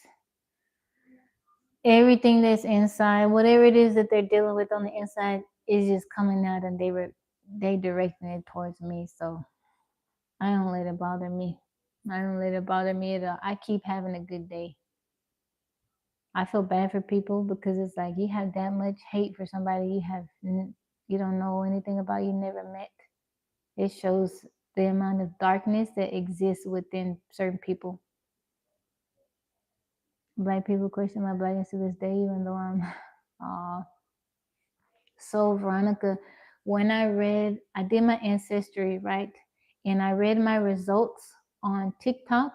everything that's inside, whatever it is that they're dealing with on the inside, is just coming out, and they directing it towards me. So I don't let it bother me. I don't let it bother me at all. I keep having a good day. I feel bad for people because it's like you have that much hate for somebody you don't know anything about, you never met. It shows the amount of darkness that exists within certain people. Black people question my blackness to this day, even though I'm. So Veronica, when I did my ancestry, right, and I read my results on TikTok.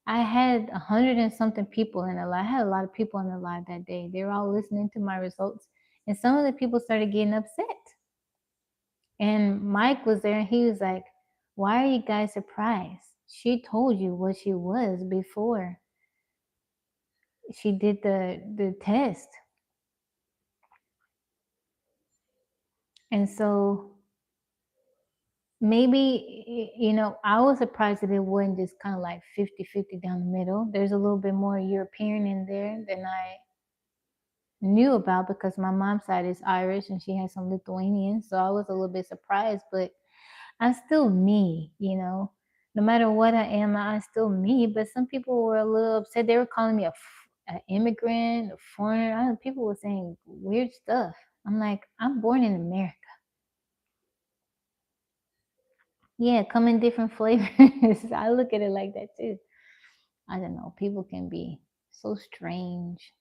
I had 100 and something people in the live. I had a lot of people in the live that day. They were all listening to my results, and some of the people started getting upset. And Mike was there, and he was like, "Why are you guys surprised? She told you what she was before she did the test." And so maybe, I was surprised that it wasn't just kind of like 50-50 down the middle. There's a little bit more European in there than I knew about because my mom's side is Irish and she has some Lithuanian. So I was a little bit surprised, but I'm still me, No matter what I am, I'm still me. But some people were a little upset. They were calling me an immigrant, a foreigner. I know people were saying weird stuff. I'm like, I'm born in America. Yeah, come in different flavors. I look at it like that too. I don't know. People can be so strange.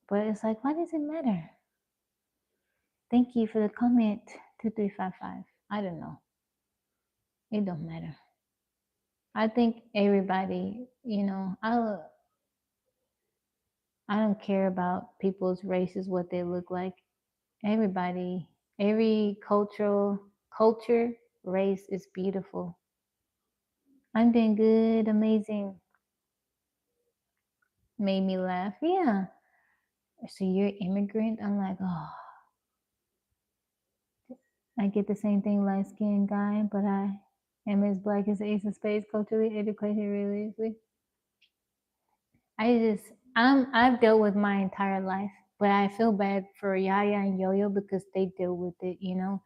But it's like, why does it matter? Thank you for the comment, 2355. I don't know. It don't matter. I think everybody, I don't care about people's races, what they look like. Everybody, every culture, race is beautiful. I'm doing good, amazing. Made me laugh. Yeah. So you're immigrant? I'm like, oh, I get the same thing, light skinned guy, but I am as black as the ace of spades, culturally, educated, religiously. I just, I've dealt with my entire life, but I feel bad for Yaya and Yo-Yo because they deal with it, You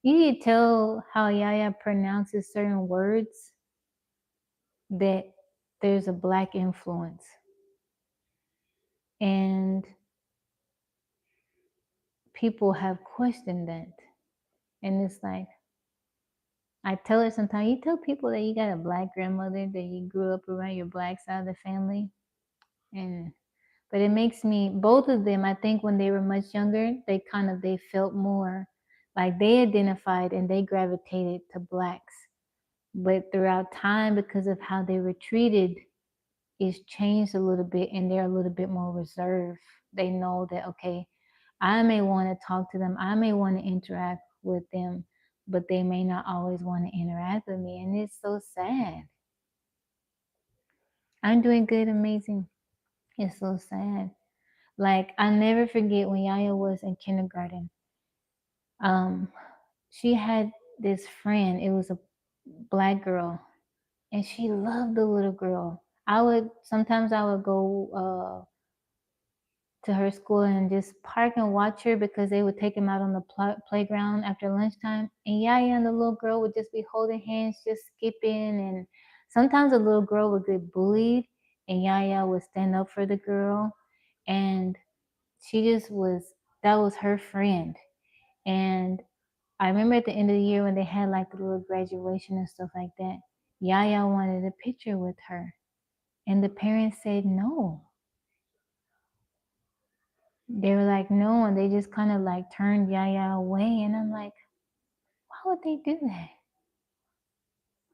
can tell how Yaya pronounces certain words that there's a black influence. And people have questioned that. And it's like, I tell her sometimes, you tell people that you got a black grandmother, that you grew up around your black side of the family. But it makes me, both of them, I think when they were much younger, they felt more like they identified and they gravitated to blacks. But throughout time, because of how they were treated, it's changed a little bit and they're a little bit more reserved. They know that, okay, I may want to talk to them, I may want to interact with them, but they may not always want to interact with me. And it's so sad. I'm doing good, amazing. It's so sad. Like, I never forget when Yaya was in kindergarten. Um, she had this friend, it was a black girl, and she loved the little girl. Sometimes I would go to her school and just park and watch her because they would take him out on the playground after lunchtime. And Yaya and the little girl would just be holding hands, just skipping. And sometimes the little girl would get bullied, and Yaya would stand up for the girl. And she just was, that was her friend. And I remember at the end of the year when they had like the little graduation and stuff like that, Yaya wanted a picture with her. And the parents said no. They were like, no, and they just kind of like turned Yaya away. And I'm like, why would they do that?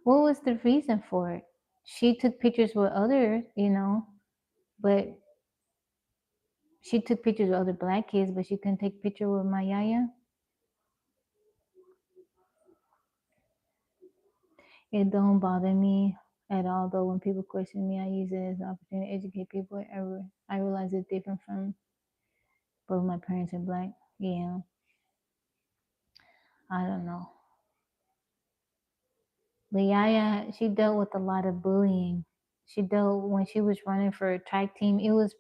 What was the reason for it? She took pictures with others, but she took pictures with other black kids, but she couldn't take a picture with my Yaya. It don't bother me at all, though. When people question me, I use it as an opportunity to educate people. I realize it's different from both my parents are black. Yeah, I don't know. But Yaya, she dealt with a lot of bullying. She dealt when she was running for a track team. It was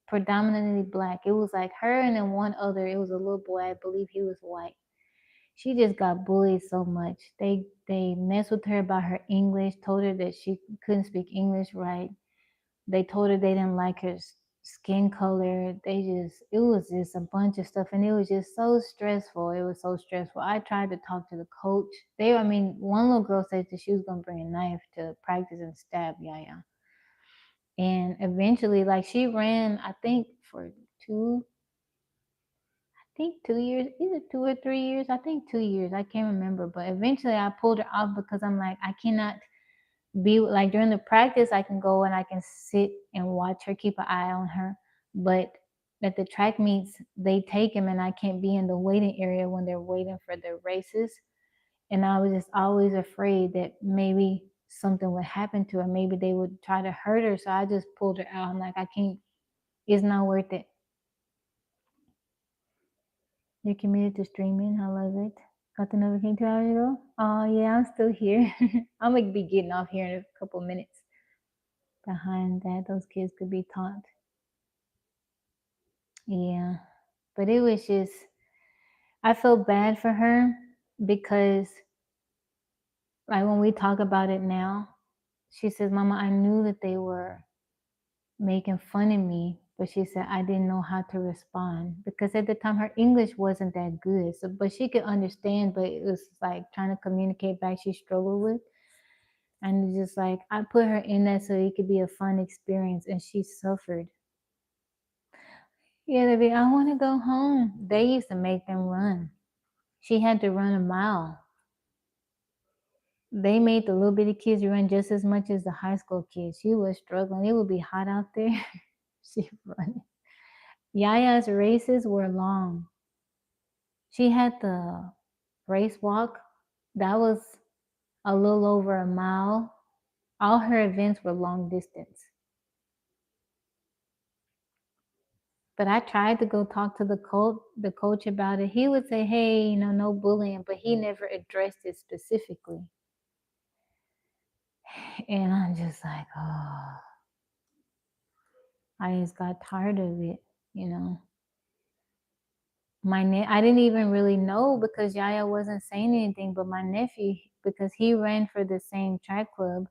predominantly black. It was like her and then one other. It was a little boy. I believe he was white. She just got bullied so much. They messed with her about her English, told her that she couldn't speak English right. They told her they didn't like her skin color. It was just a bunch of stuff, and it was just so stressful. It was so stressful. I tried to talk to the coach. One little girl said that she was gonna bring a knife to practice and stab Yaya. And eventually, like she ran, I think for 2 years, either 2 or 3 years. I think 2 years. I can't remember. But eventually I pulled her off because I'm like, I cannot be like during the practice, I can go and I can sit and watch her, keep an eye on her. But at the track meets, they take him and I can't be in the waiting area when they're waiting for their races. And I was just always afraid that maybe something would happen to her. Maybe they would try to hurt her. So I just pulled her out. I'm like, I can't, it's not worth it. You're committed to streaming. I love it. Got the notification 2 hours ago. Oh yeah, I'm still here. I'm gonna be getting off here in a couple minutes. Behind that, those kids could be taught. Yeah, but it was just, I felt bad for her because, like, when we talk about it now, she says, Mama, I knew that they were making fun of me, but she said, I didn't know how to respond because at the time her English wasn't that good. So, but she could understand, but it was like trying to communicate back, she struggled with. And it's just like, I put her in that so it could be a fun experience, and she suffered. Yeah, they be, I want to go home. They used to make them run. She had to run a mile. They made the little bitty kids run just as much as the high school kids. She was struggling. It would be hot out there. She running. Yaya's races were long. She had the race walk. That was a little over a mile. All her events were long distance. But I tried to go talk to the coach about it. He would say, hey, no bullying, but he never addressed it specifically. And I'm just like, oh, I just got tired of it. I didn't even really know because Yaya wasn't saying anything, but my nephew, because he ran for the same track club,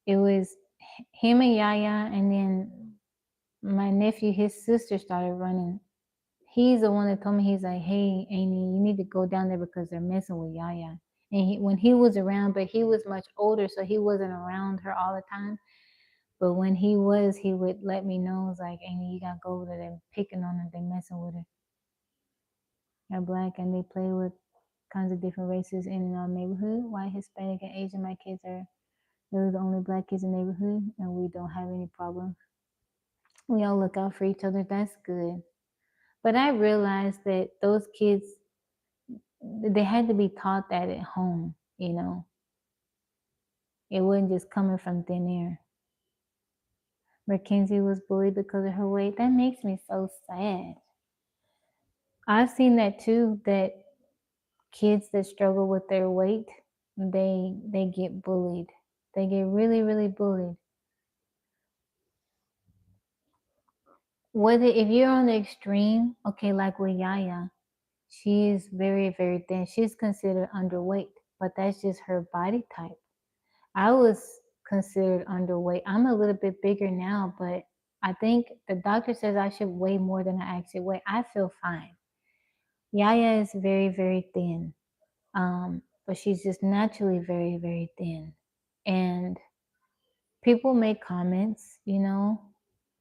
it was him and Yaya, and then my nephew, his sister started running. He's the one that told me, he's like, hey, Amy, you need to go down there because they're messing with Yaya. And when he was around, but he was much older, so he wasn't around her all the time. But when he was, he would let me know. It's like, Amy, you gotta go over there. They're picking on her. They're messing with her. They're black and they play with kinds of different races in our neighborhood. White, Hispanic, and Asian. My kids are really the only black kids in the neighborhood, and we don't have any problems. We all look out for each other. That's good. But I realized that those kids, they had to be taught that at home. It wasn't just coming from thin air. Mackenzie was bullied because of her weight. That makes me so sad. I've seen that too, that kids that struggle with their weight, they get bullied. They get really, really bullied. Whether if you're on the extreme, okay, like with Yaya, she is very, very thin. She's considered underweight, but that's just her body type. I was considered underweight. I'm a little bit bigger now, but I think the doctor says I should weigh more than I actually weigh. I feel fine. Yaya is very, very thin. But she's just naturally very, very thin. And people make comments.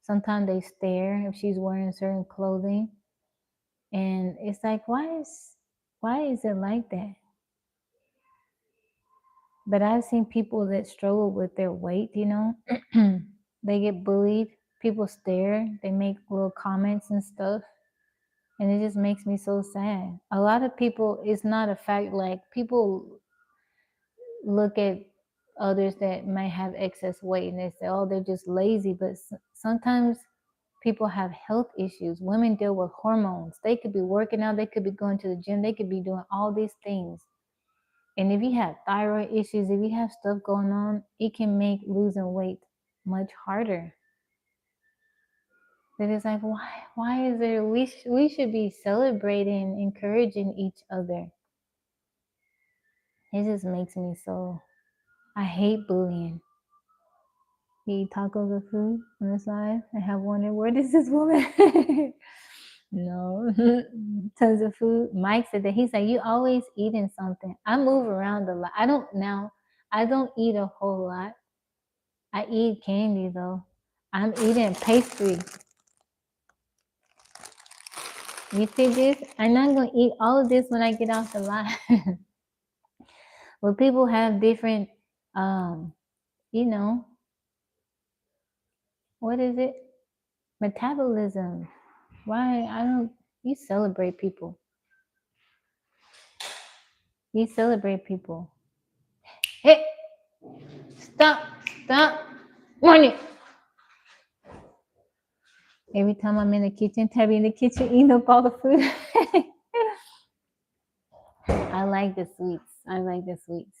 Sometimes they stare if she's wearing certain clothing. And it's like, why is it like that? But I've seen people that struggle with their weight. They get bullied, people stare, they make little comments and stuff. And it just makes me so sad. A lot of people, it's not a fact, like people look at others that might have excess weight and they say, oh, they're just lazy. But sometimes people have health issues. Women deal with hormones. They could be working out, they could be going to the gym, they could be doing all these things. And if you have thyroid issues, if you have stuff going on, it can make losing weight much harder. But it's like, why is there, we should be celebrating, encouraging each other. It just makes me so. I hate bullying. You eat tacos or food on the side. I have wondered where does this woman? No, tons of food. Mike said that he's like, you always eating something. I move around a lot. I don't now. I don't eat a whole lot. I eat candy though. I'm eating pastry. You see this? I'm not gonna eat all of this when I get off the line. Well, people have different, um, you know, what is it? Metabolism. Why I don't? You celebrate people. You celebrate people. Hey, stop, stop, morning. Every time I'm in the kitchen, Tabby in the kitchen eating up all the food. I like the sweets. I like the sweets.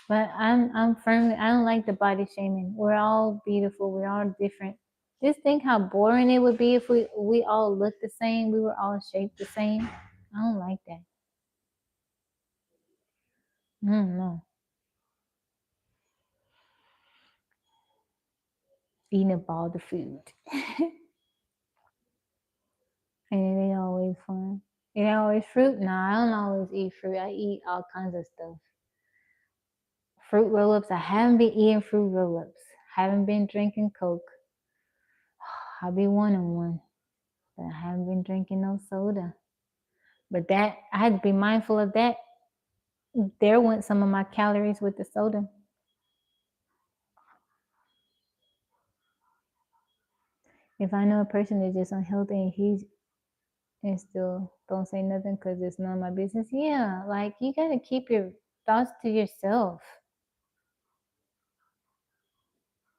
But I'm firmly I don't like the body shaming. We're all beautiful. We're all different. Just think how boring it would be if we all looked the same. We were all shaped the same. I don't like that. I don't know. Eating up all the food. And it ain't always fun. It ain't always fruit. Nah, I don't always eat fruit. I eat all kinds of stuff. Fruit roll-ups. I haven't been eating fruit roll-ups. Haven't been drinking Coke. I'll be wanting one. But I haven't been drinking no soda. But that I had to be mindful of that. There went some of my calories with the soda. If I know a person is just unhealthy and he's and still don't say nothing because it's none of my business, yeah, like you gotta keep your thoughts to yourself.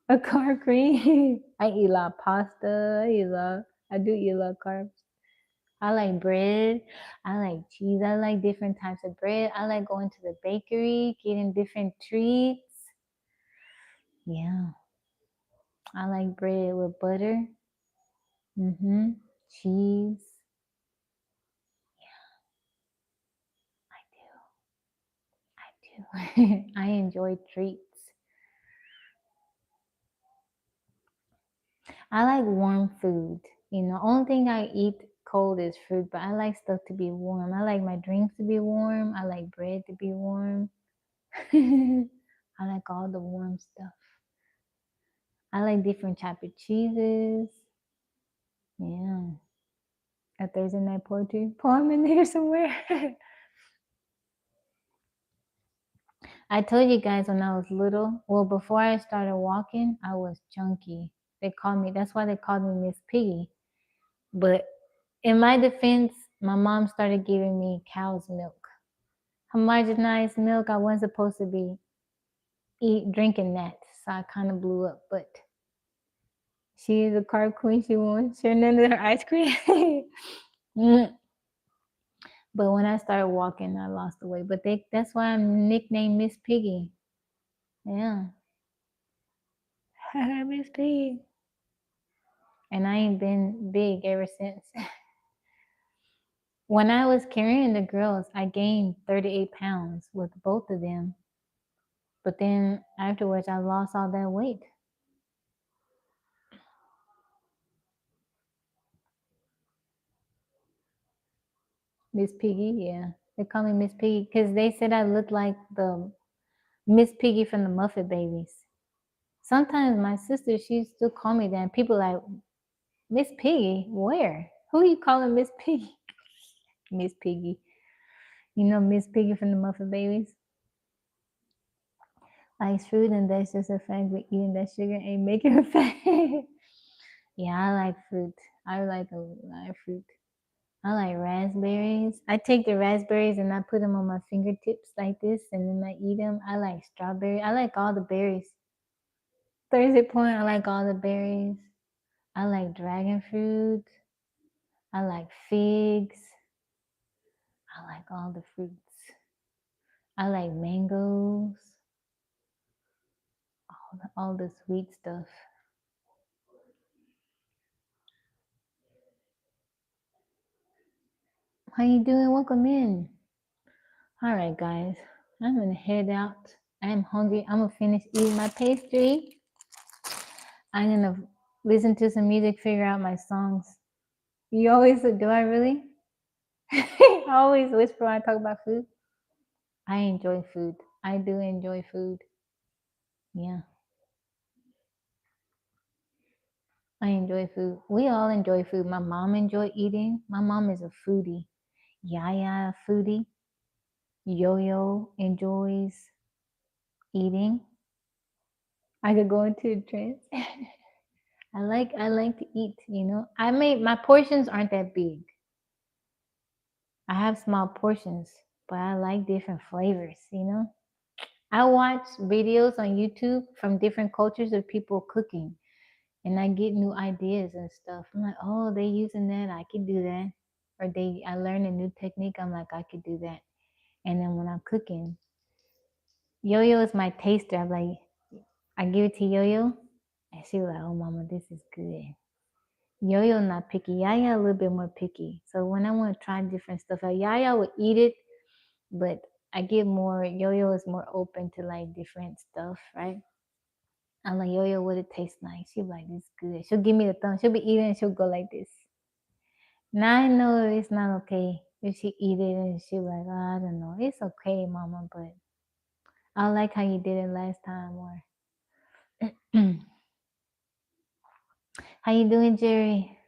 A carb cream. I eat a lot of pasta. I do eat a lot of carbs. I like bread. I like cheese. I like different types of bread. I like going to the bakery, getting different treats. Yeah. I like bread with butter. Mm-hmm. Cheese. I do. I enjoy treats. I like warm food. You know, only thing I eat cold is fruit, but I like stuff to be warm. I like my drinks to be warm. I like bread to be warm. I like all the warm stuff. I like different type of cheeses. Yeah. A Thursday night poetry poem in there somewhere. I told you guys when I was little, well, before I started walking, I was chunky. That's why they called me Miss Piggy. But in my defense, my mom started giving me cow's milk. Homogenized milk, I wasn't supposed to be drinking that. So I kind of blew up. But she is a carb queen. She won't share none of her ice cream. But when I started walking, I lost the weight. But that's why I'm nicknamed Miss Piggy. Yeah. Miss Piggy. And I ain't been big ever since. When I was carrying the girls, I gained 38 pounds with both of them. But then afterwards, I lost all that weight. Miss Piggy, yeah. They call me Miss Piggy because they said I look like the Miss Piggy from the Muffet Babies. Sometimes my sister, she still call me that. And people like, Miss Piggy, where? Who are you calling Miss Piggy? Miss Piggy. You know Miss Piggy from the Muffet Babies? Likes fruit, and that's just a fact. But eating that sugar ain't making her fat. Yeah, I like fruit. I like a lot of fruit. I like raspberries. I take the raspberries and I put them on my fingertips like this, and then I eat them. I like strawberry. I like all the berries. Thursday point, I like all the berries. I like dragon fruit. I like figs. I like all the fruits. I like mangoes. All the sweet stuff. How you doing? Welcome in. All right, guys. I'm gonna head out. I'm hungry. I'm gonna finish eating my pastry. I'm gonna listen to some music, figure out my songs. You always do I really? I always whisper when I talk about food. I enjoy food. I do enjoy food. Yeah. I enjoy food. We all enjoy food. My mom enjoy eating. My mom is a foodie. Yaya a foodie. Yo-Yo enjoys eating. I could go into a trance. I like to eat, you know. My portions aren't that big. I have small portions, but I like different flavors, you know. I watch videos on YouTube from different cultures of people cooking, and I get new ideas and stuff. I'm like, oh, they using that, I can do that. Or I learn a new technique, I'm like, I could do that. And then when I'm cooking, Yo-Yo is my taster. I'm like, I give it to Yo-Yo, and she's like, oh, mama, this is good. Yo-Yo not picky. Yaya a little bit more picky. So when I want to try different stuff, like Yaya would eat it, but I get more. Yo-Yo is more open to like different stuff, right? I'm like, Yo-Yo, would it taste nice? She'll be like, this good. She'll give me the thumb. She'll be eating and she'll go like this. Now I know it's not okay if she eat it and she'll be like, oh, I don't know. It's okay, mama, but I like how you did it last time. Or how you doing, Jerry?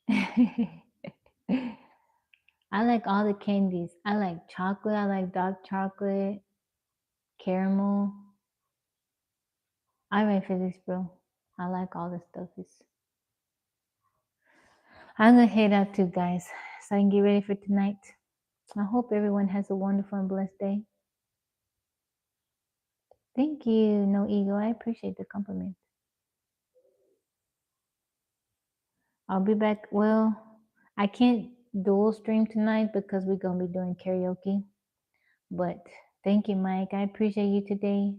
I like all the candies. I like chocolate. I like dark chocolate, caramel. I ready for this, bro. I like all the stuff. I'm gonna head out too, guys, so I can get ready for tonight. I hope everyone has a wonderful and blessed day. Thank you, No Ego. I appreciate the compliment. I'll be back. Well, I can't dual stream tonight because we're gonna be doing karaoke. But thank you, Mike. I appreciate you today.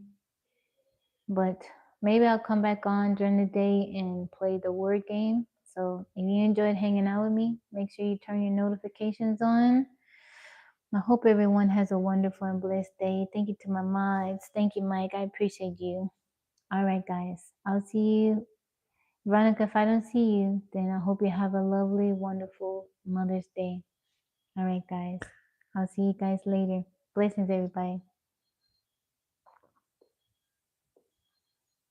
But maybe I'll come back on during the day and play the word game. So if you enjoyed hanging out with me, make sure you turn your notifications on. I hope everyone has a wonderful and blessed day. Thank you to my mods. Thank you, Mike. I appreciate you. All right, guys. I'll see you. Veronica, if I don't see you, then I hope you have a lovely, wonderful Mother's Day. All right, guys. I'll see you guys later. Blessings, everybody.